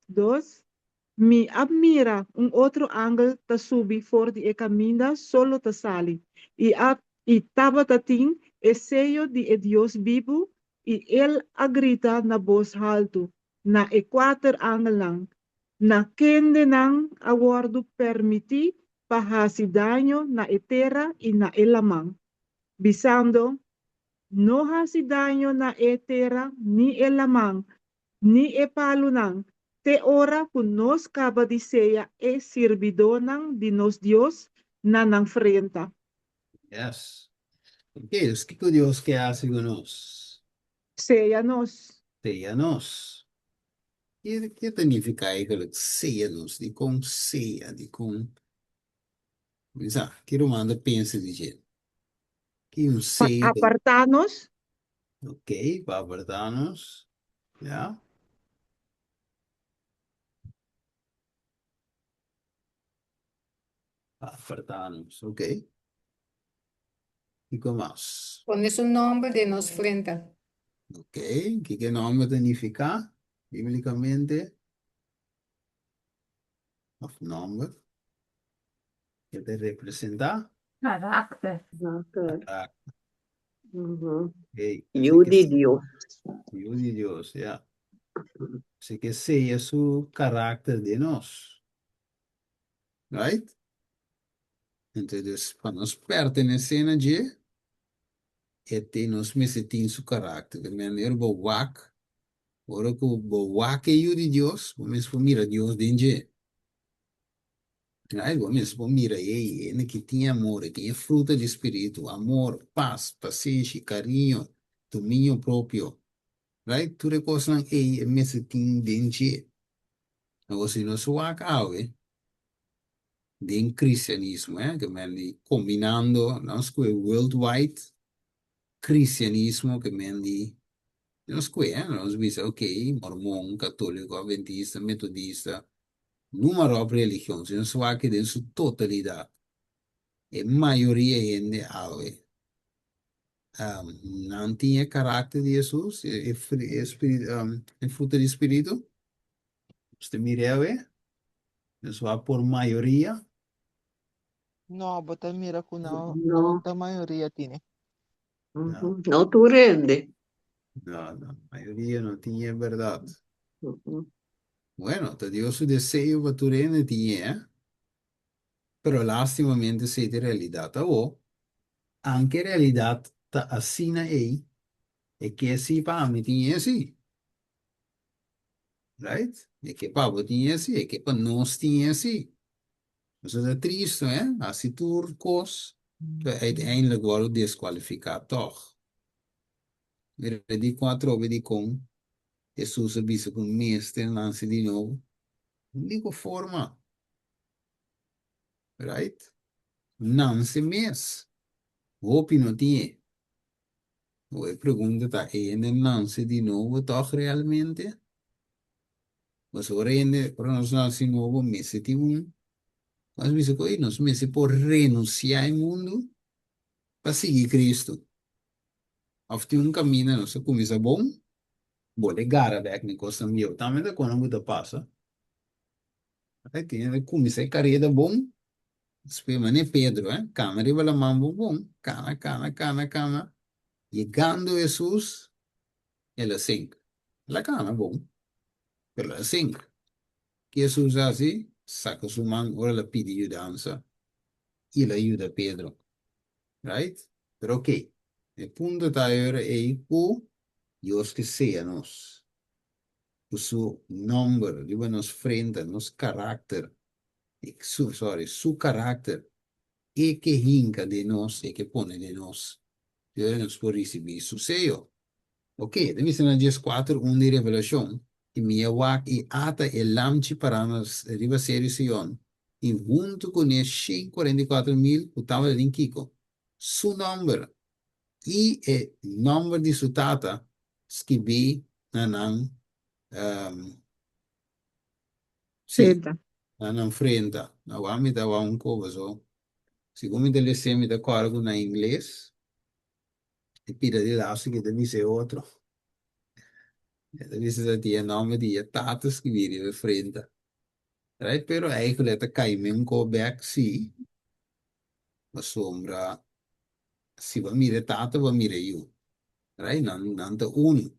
Speaker 2: 2. Mi admira un otro ángel ta subi for di e camina solo ta sali. Y tabatating e sello di e Dios vivo, y él agrita na voz alto, na e 4 ángel lang, na kende nang aguardo permiti pahasi daño na e terra y na e lamang. Bisando, no hasi daño na e terra ni e lamang, ni e palo nang, te ora kun nos kabadiseya e sirvidonang di nos Dios na nang frenta.
Speaker 1: Yes. Ok, dus que Deus que hace con nós?
Speaker 2: Seya nos.
Speaker 1: Seja nós. Que significa eigenlijk seja nós? De com seja, de com... Quero mandar pensa de jeito. Que um seja...
Speaker 2: Apartanos.
Speaker 1: Ok, para apartarnos. Ja. Apartarnos, ok. E com mais?
Speaker 5: Pones un nombre de nos frente.
Speaker 1: Ok, que nome significa, biblicamente, of nombre, que te representa,
Speaker 3: Karakter.
Speaker 4: Karakter. Mhm.
Speaker 1: ok,
Speaker 4: Yudi Dios.
Speaker 1: Dios de Dios, ya. Así que sea su carácter de nos, right? Entonces, para nos pertenecer a Dios, nos mesetin su carácter, de maneira boa, ora que o boa que eu de Deus, vamos mira Deus dentro. Aí vamos mira ele que tinha amor, que tinha fruta de espírito, amor, paz, paciência, carinho, domínio próprio. Right? Tudo coisa aí mesetin dentro. Agora se nós waka den cristianismo, que mendi combinando, nós com o worldwide cristianismo que mendi Nós conhecemos, nós dizemos, ok, mormon, católico, adventista, metodista, número de religiões, nós vamos aqui em sua totalidade. A maioria gente alve. Não tinha caráter de Jesus, é fruto do Espírito. Você mira, nós vamos por maioria.
Speaker 6: No, bota mira que
Speaker 4: No.
Speaker 6: la mayoría tiene.
Speaker 1: Não,
Speaker 4: Não tu rende.
Speaker 1: não, a maioria não tinha verdade.
Speaker 4: Uhum.
Speaker 1: Bueno, te dio su deseo para tu reino tinha, pero lastimamente se de realidade o anche realidade ta assina ei e che si pa mi tinha si, right? E che pa tinha si e che pa nos tinha si. Dus dat is triest, hè? Als die tour kost, uiteindelijk worden disqualificaat toch. Weer die quattro bij die kom, Jesus er bisa com meester lance de novo. Única forma, right? Não se mes. Hope não tinha. Oi, pergunta tá, ainda não se de novo toch realmente? Mas o rende, para nós nascer de novo, messe de um. Mas bisa com aí, nós messe por renunciar ao mundo para seguir Cristo. Of die um caminho, não se começa bom, bolle gara tecnico sam io, também da quando muda passa. Aí tem começa a carreira bom, espema ne Pedro, câmera e la mambo bom, cana. Chegando Jesus, ela cinco. La cana bom, ela cinco. Que Jesus assim, saca sua mão, ora la pide ajudança, e la ajuda Pedro, right? Pero ok, o ponto da hora é o Deus que seja nós. O seu nome, de nos frente, nos caráter, su caráter, e que hinca de nós, e que põe de nós. Deus nos por receber su sello. Ok, deve ser na 14, 1 de revelação. E minha wak e ata e lamchi para nos riva sério Sion. E junto com os 144.000, o tava em Kiko. Su nome e o nome de su tata, escrevi na sim,
Speaker 2: Eita.
Speaker 1: na frente. Na wami da wa un covo so. Siccome delle semi da corgo na inglês, e pida di lassi che devi ser outro. Devi ser die nome die tata scrivere in frente. Right? Pero eigenlijk het kan je me go back see. Ma sombra si va mire tata va mire you. Right? Non te uno.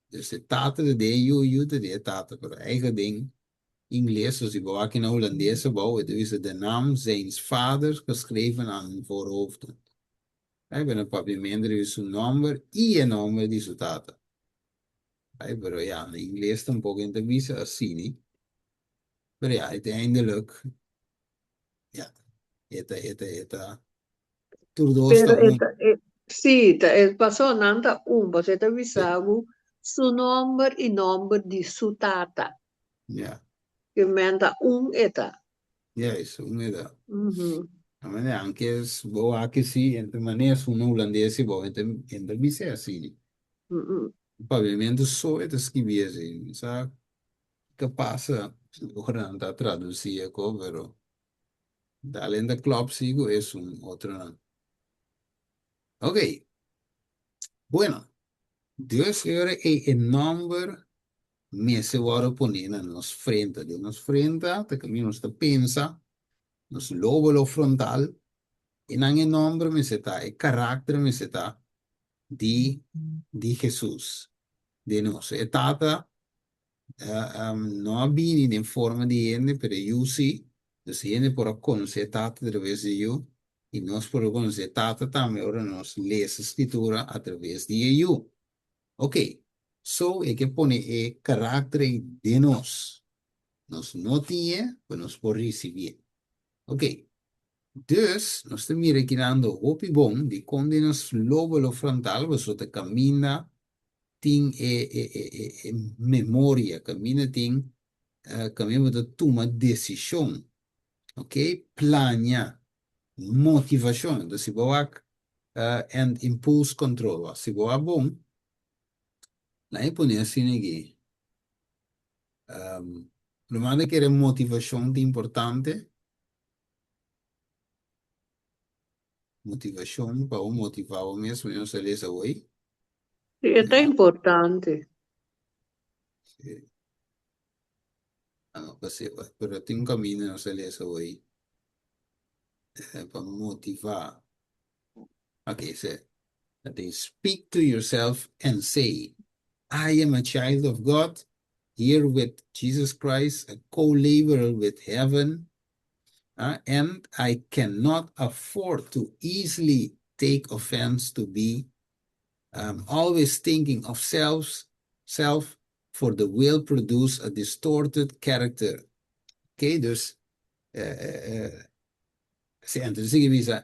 Speaker 1: Dus de tata de you de tata. Pero eigen ding. Inglês, als je bewaakt in Hollandese bouw, het is de naam zijns vaders geschreven aan hun voorhoofden. Hij ben een pavimento di suo nome e il nome di suo tata. Però ja, in inglês un po' in intervista assini. Però ja, uiteindelijk, ja,
Speaker 4: Pero
Speaker 1: turdosta un,
Speaker 4: sì, passò nanda un, você te avisava su numero e numero di su tata.
Speaker 1: ja,
Speaker 4: Che menta un eta.
Speaker 1: juist, umiddag.
Speaker 4: Mhm.
Speaker 1: Maar ja, anche boh, anche sì, in maniera su un olandese, boh, in intervista assini.
Speaker 4: Mhm.
Speaker 1: O pavimento só é escrever assim, sabe? Que passa, agora não está traduzido, pero além da club sigo é um outro nome. Ok, bueno, Deus era o número me se vara poner na nos frente, de nos frente, te caminho nos pensa, nos lóbulo frontal, e não é nome me se tá, é caráter me se tá de Jesus, de nós. É tata, não abini em forma de gente, pero eu sim, dus gente por conhecer tata através de eu, e nós por conhecer tata também, ora nós lemos a escritura através de eu. Ok, so é que põe o caráter de nós. Nós não tinha, mas nós por receber. Ok, dus nós estamos requerendo o bom de quando nós lóbulo frontal, você camina, tem memória, caminha de tomar decisão, ok? Planear, motivação, então se boa and impulse control, se boa bom, Lá pone assim aqui. Primeiro que era motivação de importante. Motivação para motivar o mesmo, não sei se hoje.
Speaker 4: Isso é importante.
Speaker 1: Pero tem um caminho, não sei se hoje. Para motivar. Okay, so they speak to yourself and say, I am a child of God, here with Jesus Christ, a co-laborer with heaven, and I cannot afford to easily take offense to be always thinking of self, for the will produce a distorted character. Okay, dus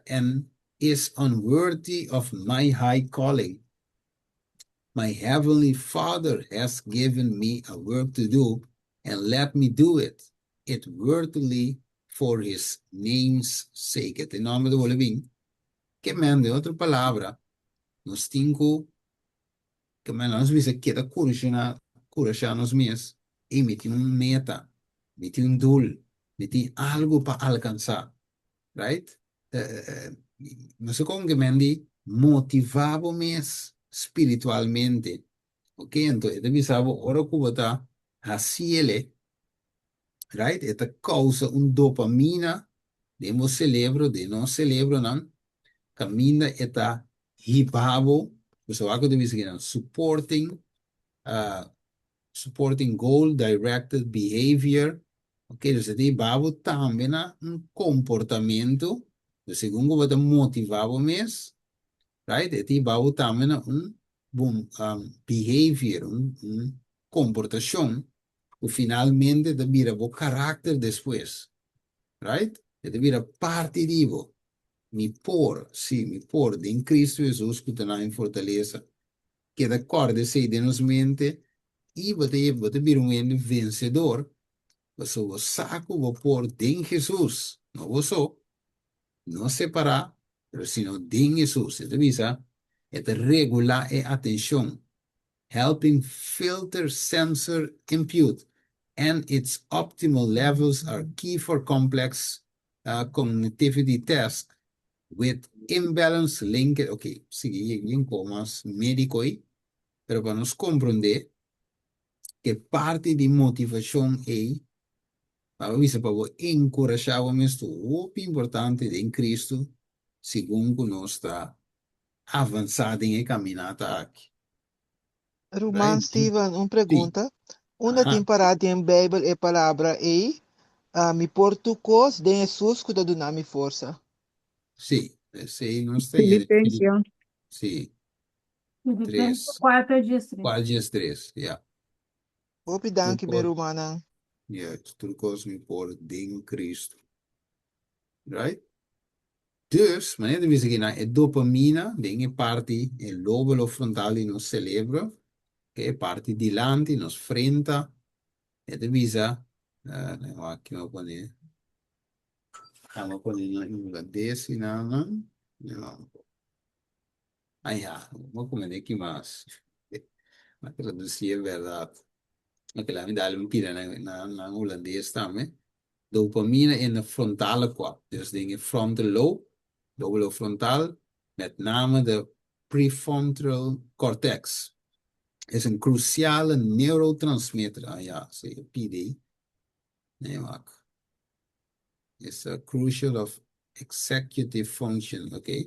Speaker 1: and is unworthy of my high calling. My heavenly Father has given me a work to do, and let me do it worthily for his name's sake. En nome do Olivim, que man, de outra palavra, nos cinco, que man, nós vamos que da curja nos mês, e meti meta, meti doel, meti algo para alcançar, right? Nós como que man, motivava mês espiritualmente. Ok, entonces, esta pisaba ora cubata haciele, right? Esta causa dopamina de mo celebro, de no celebro, nan, camina esta hibabo, pues algo de visión, uh, supporting goal-directed behavior. Ok, dus het hibabo también comportamento, dus según como te motivabo mes, right? Het hibabo también behavior, comportación, o finalmente de vira o carácter después, right? De vira parte divo, mi por, de en Cristo Jesús que te en fortaleza, que de acordo se de nos mente, y bote vira un vencedor, pues o saco o por de Jesús, no vos no separar, pero sino de Jesús, te visa, te regula e atención, helping filter sensor input, and its optimal levels are key for complex cognitivity tasks with imbalance linked. Ok, sigue en comas médico aí, pero para nos compreender que parte de motivação é para isso para encorajar o mesmo o importante em Cristo, segundo nós está avançado em caminhada aqui.
Speaker 6: Roman
Speaker 1: Right?
Speaker 6: Steven, uma
Speaker 1: Sim.
Speaker 6: pergunta. Uma
Speaker 1: Aha.
Speaker 6: temporada em Bíblia é palavra e mi portucos de Jesus cuida do nome força.
Speaker 1: Sim, esse aí não está aí.
Speaker 2: Filipenses.
Speaker 1: Sim,
Speaker 3: Filipenses
Speaker 1: 3.
Speaker 3: 4:3.
Speaker 1: 4 dias 3. Yeah.
Speaker 6: Hope danke, meu
Speaker 1: Turcos,
Speaker 6: Romana.
Speaker 1: yeah, turcos me por em Cristo. Right? Dus, wanneer we zeggen naar dopamina, dingen parte il lobulo frontale in ons cerebro, che è parte di lanti, in ons frenta, e divisa, aqui eu vou em inglês, não, ah, ja, vou comer aqui mais, mas traduzir é verdade, mas que lá me dá um pira na holandês também, dopamine in de frontale kwam. Dus dingen frontal lobe, lobulofrontaal, met name de prefrontal cortex, is een cruciale neurotransmitter. Ah ja, zie je, PD. Nee, maar. Is a crucial of executive function, oké.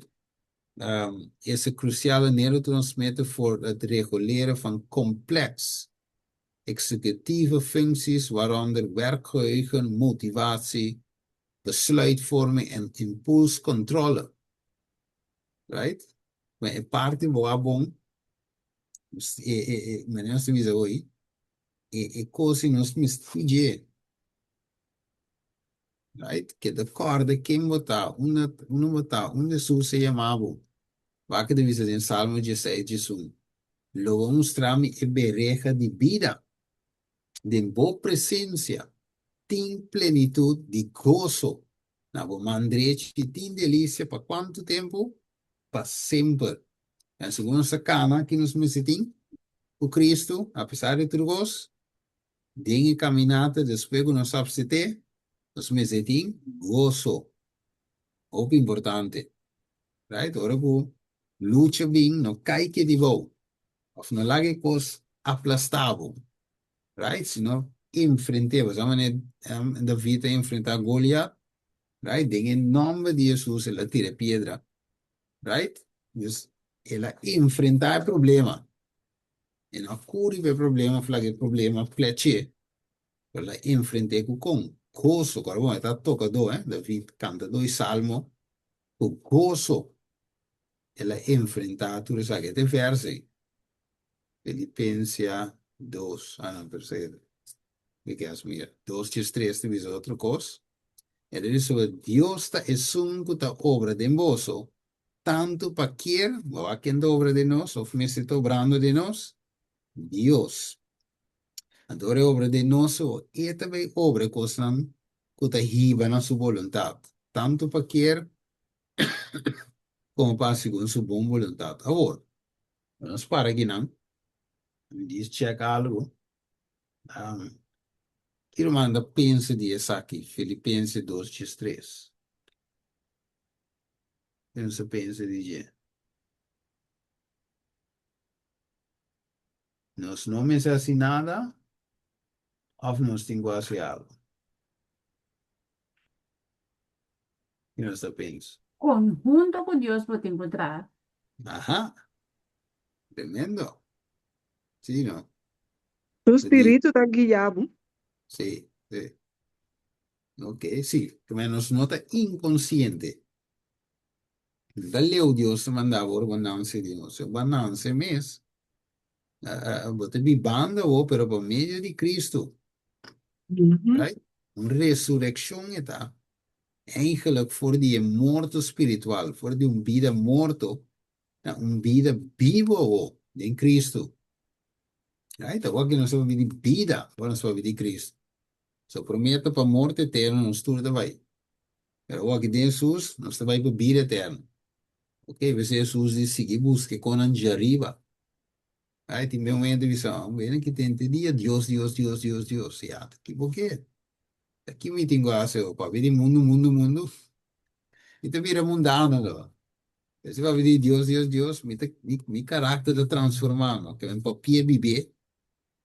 Speaker 1: Is een cruciale neurotransmitter voor het reguleren van complex executieve functies, waaronder werkgeheugen, motivatie, besluitvorming en impulscontrole. Right? Maar een parte boa bom, meneer se visa hoy, cosi nos misfugge. Right? Que de corda quem botar, uma botar, Jesus se chamava. Vaca de visa em Salmo 16, 18. Logo mostrarme e bereja de vida, de boa presença, tem plenitude de gozo. Na boa mandrete, tem delícia para quanto tempo? Para sempre. En segundo sacana que nos mesitin, por Cristo, apesar de tudo, dinhe caminhada, después que nos abstete, nos mesetim gozo, o importante, right? Ora ku lucha bem, no cai que de bom, of no lage cos aplastado, right? Se não enfrentemos, a maneira da vida enfrentar Goliath, right? Em nome de Jesus, ela tira pedra, right? Dus ela enfrentar o problema. E não curi o problema, flage o problema, pleche. Ela enfrenta com gozo. Agora, bom, está tocando, David canta dois salmos, o gozo. Ela enfrenta tudo isso aqui. Tem verso, Filipenses 2, não, terceiro. Que é as minhas? 2, 3, tem outra coisa. Ele diz sobre Deus está exunco da obra de moço, tanto para quer, ou a quem obra de nós, ou me está obrando de nós, Deus. Adora obra de nós, e também obra coisa que está riba na sua vontade, tanto para quer, como para segundo sua boa vontade. Agora, vamos para aqui, não? Me diz, checa algo. Quero mandar pensa disso aqui, Filipenses 2, 3. Pensa de dia. Nos nomes assim nada, ou nos temos algo. E nós pensa.
Speaker 3: Conjunto con Dios vou te encontrar.
Speaker 1: Ajá, tremendo. Sí, ¿no?
Speaker 2: O
Speaker 1: Di-
Speaker 2: espírito está guiado.
Speaker 1: Sí, sí. Ok, sí, que menos nota inconsciente. Dalle Dios mandava ora bananse di Dios. Bananse mes. Bote bi banda o pero por medio di Cristo.
Speaker 2: Uhum.
Speaker 1: Right? Een resurrectie eta. Eigenlijk voor die morto spiritual, voor die vida morto, een vida vivo in Cristo. Right? Agora que nós vamos viver vida, nós vamos viver Cristo. So promete para morte eterna, nós tudo vai. Pero agora que Jesus, nós vai para vida eterna. Ok? Você Jesus diz seguir busque com a de arriba. Aí tem um momento de visão, vem que tem dia Deus, Deus, Deus, Deus, Deus. Ya, que por quê? Aqui me tenho a ser, para ver mundo, mundo, mundo. E te vira mundano, não. Você vai ver Deus, Deus, Deus, mi carácter de transformar, que é um papel viver,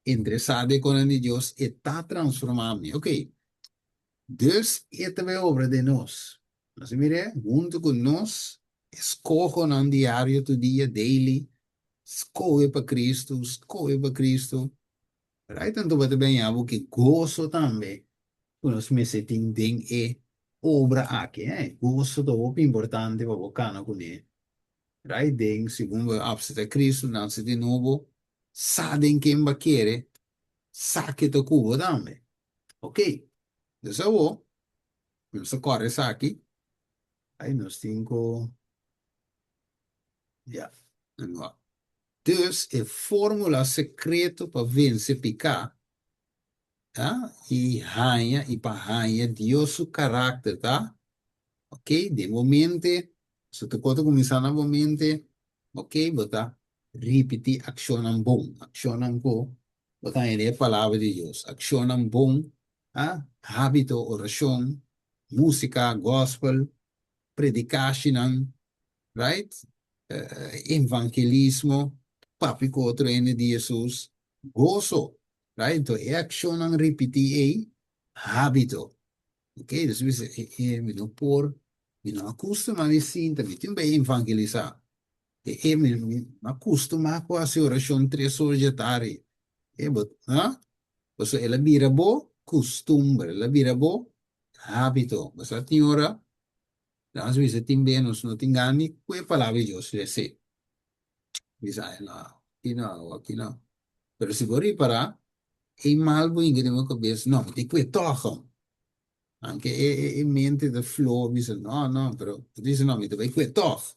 Speaker 1: interessado com a de Deus, e está transformando. Ok. Dus esta é a obra de nós. Mas mire, junto com nós, escojo no diário do dia, daily, escolhe para Cristo, escolhe para Cristo. Right? Então, vai bem, algo que gozo também. Nós me sentimos é obra aqui, gozo do muito importante para o cana com ele. Right? Den, segundo a de Cristo, nasce de novo, sabem quem vai querer, saque do cubo também. Ok? Dus eu vamos correr isso aqui. Aí nós temos. Ja, nou. Dus a fórmula secreta para vencer picar, tá? E rainha, e para rainha, Deus o caráter, tá? Ok? De momento, se tu pode começar novamente, ok? Botar, repetir, acionam bom, acionam bom, botar em a palavra de Deus, acionam bom, ah? Hábito, oração, música, gospel, predicação, right? Evangelismo, papi ko treine di Jesus, gozo, right? Então, é action ang repetir hábito. Ok? Dus we não por, we não acostuma a sinta, we também evangelizar. Me acostuma com a oração 3 horas de tarde. But, so, ela vira bo, costumbre, ela vira bo, hábito. Basta tinhora, às vezes também nós não tingani, que a palavra de Deus, lhe Bisaya na, aqui não. Pero siguro para, malbo ingin mo ko bis, no, ti kwe tochom. Anche mente the flow, bisa, no, no, pero, dice no, mi te vai kwe toch.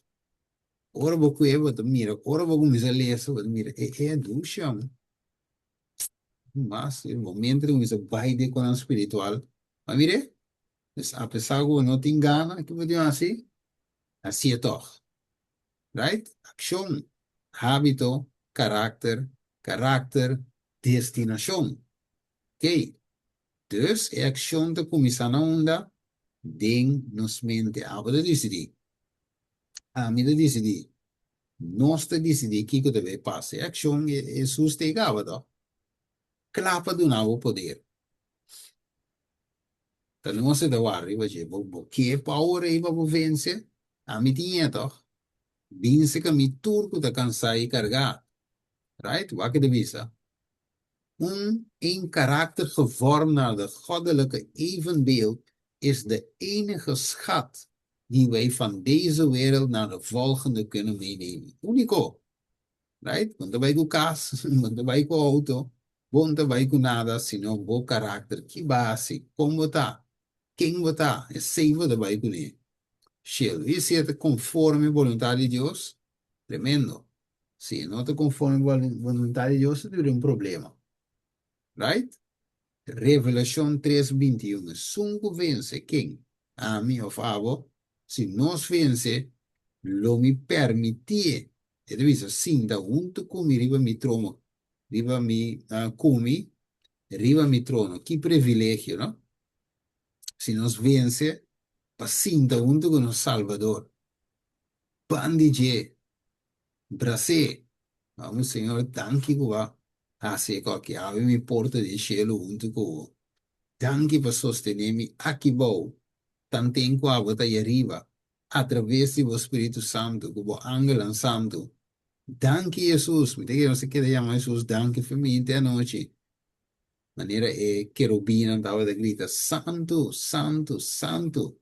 Speaker 1: Ora bo kwe, bo te mira, ora bo kumisa leso, bo te mira, dusham. Mas, el momento kumisa baide con el espiritual. Ma mire, a pesar que no te engana, que me digo así es toch. Right? Acción, hábito, carácter, carácter, destinação. Ok? Dus, é ação de começar na onda, den nos mente. Agora decidi. A mim decidi. Nós decidi que deve passar. A ação é sustentava. Clapa do novo poder. Então, não se dá arriba, que power aí para vencer? A mim tinha, toch? Vence que me turco da cansar e carregar. Right? Wat de visa? In karakter gevormd naar de goddelijke evenbeeld is de enige schat die wij van deze wereld naar de volgende kunnen meenemen. Unico. Right? Want wij doen kaas, want wij doen auto, want wij doen nada, sino bo karakter, ki base, como tá, quem você é sempre de wij doen. Shell, e se é conforme a vontade de Deus? Tremendo. Se não te conforme a vontade de Deus, tem um problema. Right? Revelação 3:21. Sungo vence quem? A mim of avo. Se nós vence, lo me permitir. E devisa sim da junto comigo riba mi trono. Riba mi comi, riba mi trono. Que privilégio, não? Se nós vence, pa sim da junto com o Salvador. Bandige, brase. Vamos, Senhor, danke qua. Ah, se qualche ave mi porta di cielo junto con Danke per sostenermi aqui bom, tanto em qual está aí arriba, através do Espírito Santo, como Ángel Santo. Danke, Jesus. Me diga, você quer chamar Jesus, danke para mim até a noite. Maneira é querubina estava a gritar, Santo, Santo, Santo.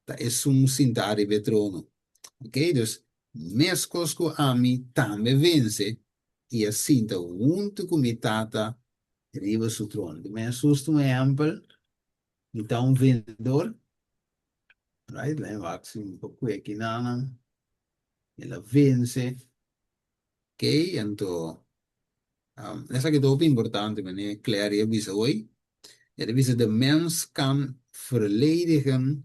Speaker 1: Tá, é um sentar de trono. Ok? Então, mescos com a mim também vence, e assim, tá, junto com a tata, arriba do trono. Mas Jesus é um exemplo. Então, vendedor, right? Lá embaixo, um pouco aqui, não, ela vence, ok? Então, essa que é muito importante, meneer Claire, je wist hoor. Je wist de mens kan verleidingen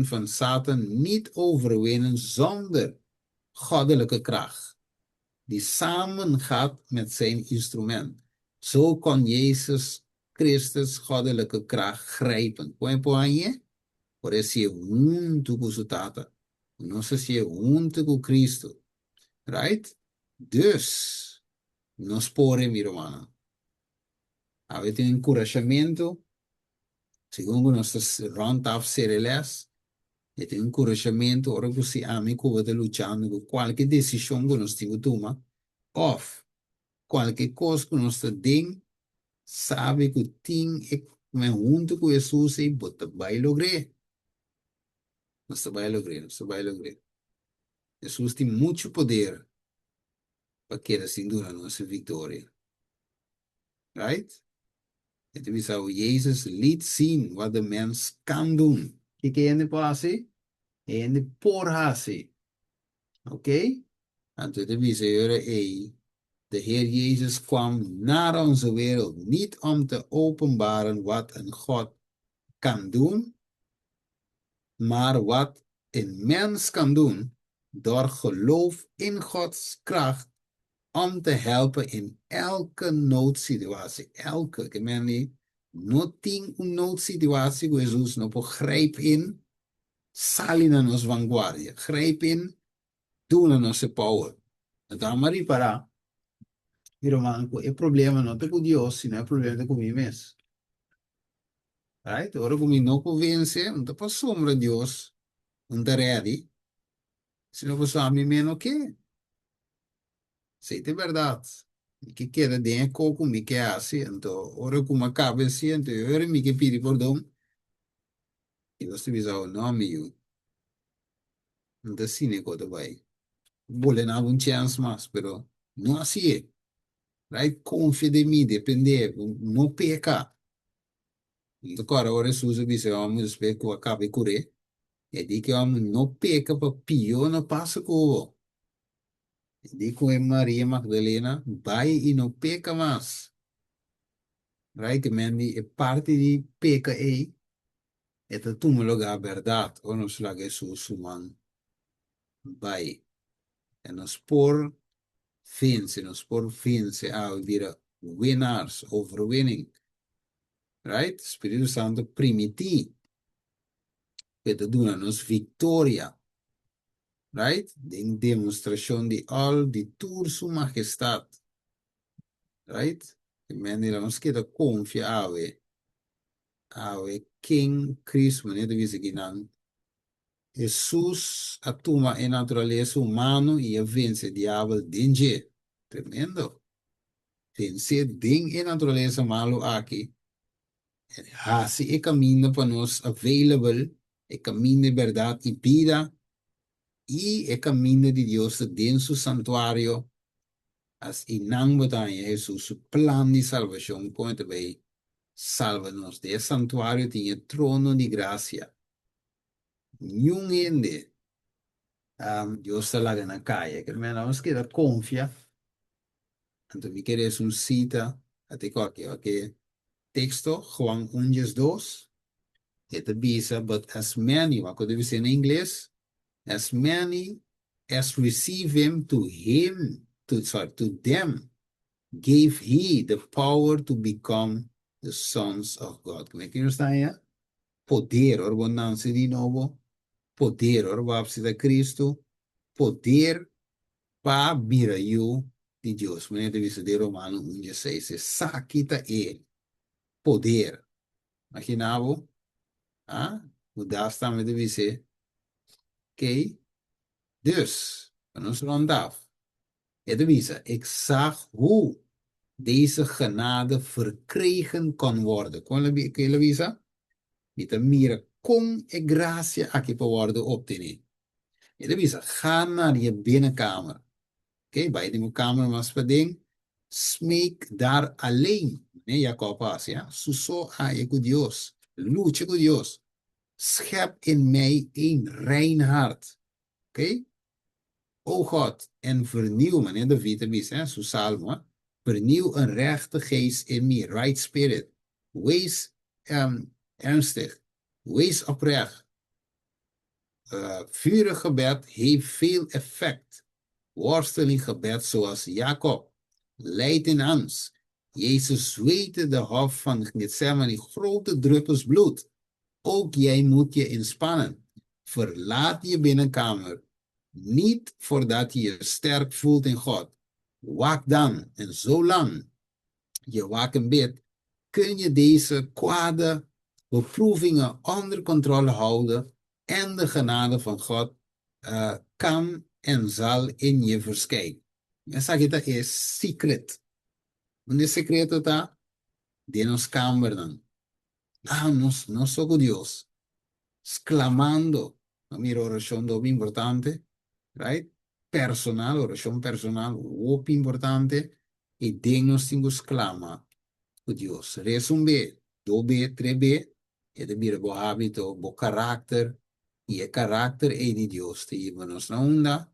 Speaker 1: van Satan niet overwinnen zonder goddelijke kracht, die samengaat met zijn instrument. Zo kon Jezus Christus goddelijke kracht grijpen. Põe aí? Por esse junto com o Tata. Não sei se é junto com Cristo. Right? Dus, nos porem, meu irmão. A gente tem encorajamento, segundo nós rond af sereles, e tem encorajamento, ora que se ame que você lutando com qualquer decisão que nós temos tomar, of qualquer coisa que nós temos, sabe que tem é junto com Jesus e bota vai lograr. Nós vai lograr, nós vai lograr. Jesus tem muito poder para que sem dúvida nossa vitória. Right? Het is hoe Jezus liet zien wat de mens kan doen. Kijk in de passie en in de porhasie. Oké? En toen de de Heer Jezus kwam naar onze wereld niet om te openbaren wat een God kan doen, maar wat een mens kan doen door geloof in Gods kracht om te helpen in elke noodsituatie. Elke, ik meen niet, nothing een noodsituatie, waar Jesus no grijp in, sali na nos vanguardia, grijp in, doe na nos power. En dan maar para, pero man, o problema não é com Deus, sino é problema com mim mesmo. Right? Ora comigo não convence, não está para sombra de Deus, não está ready, se não for a mim menos o quê? Sei de verdade. Que queda de coco me que assim, então, ora como acaba assim, então, ora me que pedi perdão, e você visa o nome, eu, não tá assim, que vai. Vole na um chance mais, pero não assim é. Right? Confia de mim, depende, não peca. Então, agora, se você visa, vamos esperar que acabe correr, e de que vamos não peca, para pior não passa com Dico em Maria Magdalena, vai e não peca mais. Right? Que é parte de peca aí. É tu me lugar a verdade. Ou nos lugar Jesus humano. Vai. E nos por vence, nos por vence a vira winnaars, overwinning. Right? Espírito Santo primiti, que te doen nos victoria. Right? De demonstración de al de tour su majestad. Right? Men die ons kita confia awe King Cristo, né? De vez em Jesus atuma em natureza humano e vence o diabo danger. Tremendo. Vence ding em natureza malo aqui. Assim é caminho para nós available, é caminho de verdade e vida, e é caminho de Deus dentro do santuário. As inang batalha, Jesus, o plano de salvação, põe também, salva-nos. De santuário tinha trono de graça. Nenhum ende. Deus está lá na caia. Que menos que da confia. Então, me queres um cita, até qualquer texto, Juan 1:2. It bisa, but as many, wat could we say in English? As many as receive him, to them, gave he the power to become the sons of God. Como é que está aí? Poder, orgonança de novo. Poder, orvapse de Cristo. Poder para vir eu de Deus. Maneira de de Romano 1:6. Saquita ele. Poder. Imaginava? Ah? O daar staan we de wc. Oké? Dus, van ons rond af. Edwisa, ik zag hoe deze genade verkregen kon worden. Kon je Louisa? Niet een mire kom e gracia a que worden obtenen. Edwisa, ga naar je binnenkamer. Oké, bij de kamer was verding. Smeek daar alleen. Nee, Jacob was, ja. Suso a je Dios. Luce con Dios. Schep in mij een rein hart. Oké? O God, en vernieuw, meneer de Vitamis, zo salmo, vernieuw een rechte geest in me, right spirit. Wees ernstig, wees oprecht. Vurig gebed heeft veel effect. Worsteling gebed zoals Jacob, leidt in angst. Jezus zweette de hof van Gethsemane grote druppels bloed. Ook jij moet je inspannen. Verlaat je binnenkamer. Niet voordat je je sterk voelt in God. Waak dan. En zolang je waken bidt, kun je deze kwade beproevingen onder controle houden. En de genade van God kan en zal in je verschijnen. Essa aqui is secret. Onde é secreto tá? De nos kamer dan. Não sou com Deus. Exclamando. A minha oração é importante. Right? Personal, oração personal, muito importante. E Deus tem que exclamar com Deus. Resumir. 2B, 3B. É de meu hábito, meu caráter. E o caráter é de Deus. Te íbamos na onda.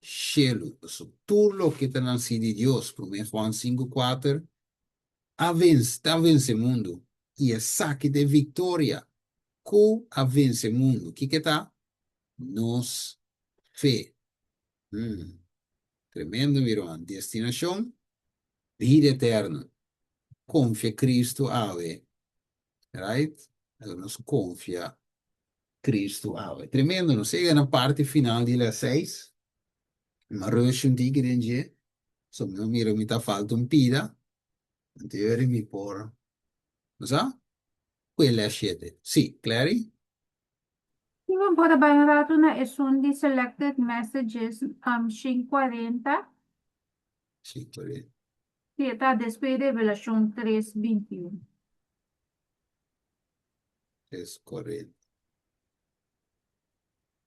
Speaker 1: Shelo. Tudo lo que tem nascido de Deus. 1 Juan 5:4. Avance mundo. E é saque de vitória. Co avance mundo. O que tá? Nos fé. Tremendo, meu irmão. Destinação, vida eterna. Confia Cristo ave. Right? Nos confia Cristo ave. Tremendo. Não chega na parte final de 6. Mas eu não digo que so não miro me tá falta pida. Então eu me por. Mas quella è 7. Sì, Clary?
Speaker 3: Even por bem rato na esun di selected messages 540.
Speaker 1: Sì, quella
Speaker 3: Sí, está después de Revelación 3:21.
Speaker 1: è corretto.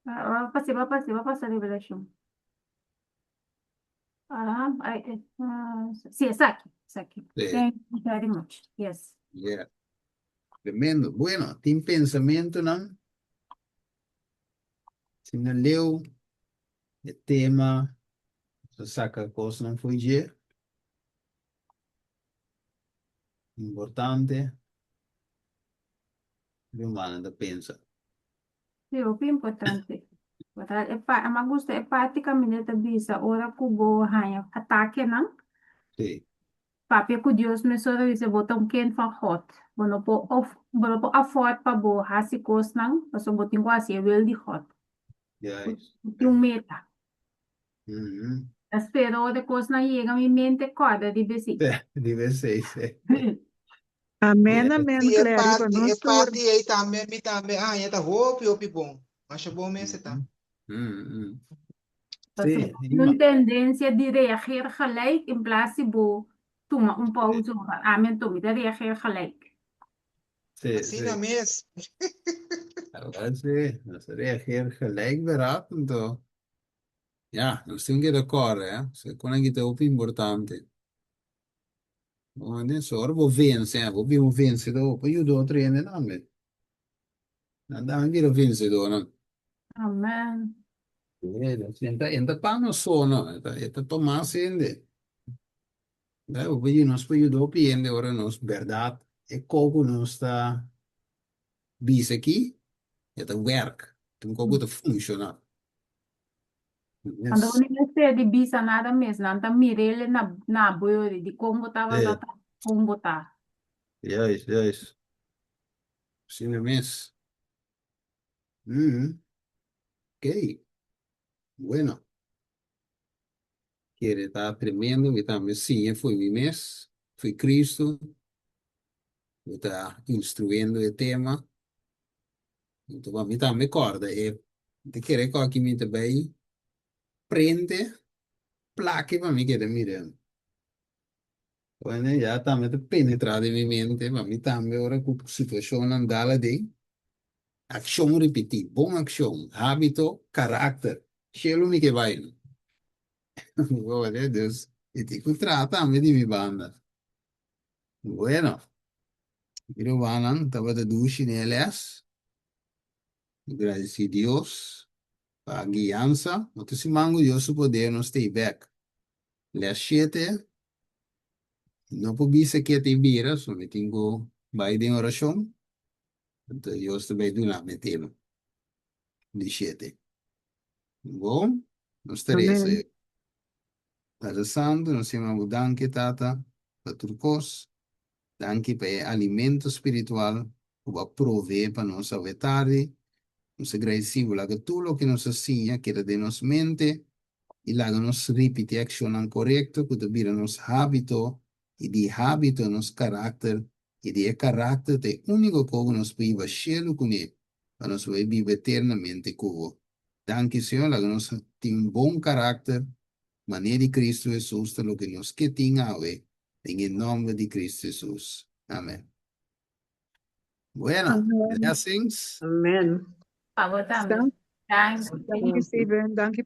Speaker 3: Va a pasar Revelación. Sí, es aquí. Es aquí.
Speaker 1: Sì,
Speaker 3: Thank you very much. Yes.
Speaker 1: yeah. Tremendo. Bueno, tem pensamento, não? Se não leu o tema, você saca a coisa não foi dia. Importante. E o humano da pensa.
Speaker 3: Sí, es importante. Ma gusto e pati kami nito bisa ora kubo hanya atake nang
Speaker 1: Sì,
Speaker 3: papi ku Dios me soro ise botong ken van God. Bono po afford pa bo hasi kos nang paso boting ko asi will di God.
Speaker 1: juist.
Speaker 3: Yung meta.
Speaker 1: Mhm.
Speaker 3: Spero de kos na llega mi mente corda di besi.
Speaker 1: Deve essere.
Speaker 2: Amen,
Speaker 1: Yes.
Speaker 2: amen,
Speaker 6: E
Speaker 2: Clary.
Speaker 6: parte, e
Speaker 2: Panosur.
Speaker 6: parte aí também, me também, ya tá hopi bom. Acho bom mesmo, tá?
Speaker 1: Mhm.
Speaker 3: Paso
Speaker 1: Sì,
Speaker 3: yung tendensia di reageren gelijk in plaats bo tuma un pauze. Amen tumi de reageren gelijk.
Speaker 1: sì,
Speaker 6: Assim na
Speaker 1: sì.
Speaker 6: mesmo.
Speaker 1: Allora sì, se reageer gelijk beraten toch? Ja, non stiamo che d'accordo, eh? Se con anche te è più importante. Adesso ora vuoi vincere, vuoi vincere dopo, io devo trainare da me. Andiamo anche a vincere dopo.
Speaker 3: Amen.
Speaker 1: Entra panno sono, entra Tommaso ende. Dai, poi non spui dopo ende, ora non sberdat. E coco non sta bis aqui, é o werk. Tem coco te funciona.
Speaker 3: Quando
Speaker 1: Yes.
Speaker 3: eu sei de bisa nada mesmo, nada mirele na boiori de como tava
Speaker 1: É,
Speaker 3: tá como tá.
Speaker 1: juist, juist. Sim, é mesmo. Ok, bueno. Que ele tá tremendo, me tá, sim, foi mi mês, foi Cristo, me tá instruindo o tema. Então, me tá, me corda, e te querer que aqui me também prende, plaque para mim que te mirando. Quando já tá me penetrado em minha mente, mas me tá, me ora com situação andala de ação repetir, bom ação, hábito, caráter. Chelo me que vai. Glória a Deus. E te trata me de mi banda. Bueno, io vanno, tava da dushi neles. Agradeci a Deus a guiança. Mas se mango Deus poder não stay back. Le achete, não podia ser que te vira, só me tenho vai de oração. Então Deus também do lá metendo. De chete. Bom, nós três.
Speaker 2: Amen.
Speaker 1: Padre Santo, nós chamamos danke tata, para turcos. Danke para alimento espiritual. Para prover para nossa vetari. Nos agradecemos que tudo o que nos ensina, que de nos mente. E lá nos repite action correto, que também nos hábito, e de hábito nos caráter, e de caráter é o único que nos pode baixar com ele, para nos viver eternamente com ele. Danke, Senhor, que nos tem um bom caráter, maneira de Cristo Jesus, lo que nos que tem a ver, em nome de Cristo Jesus. Amém. Bueno,
Speaker 2: Amen.
Speaker 1: blessings.
Speaker 4: Amen.
Speaker 3: Pagod kami.
Speaker 2: Dank,
Speaker 3: Thanks.
Speaker 2: dank je, Steven. Dank je,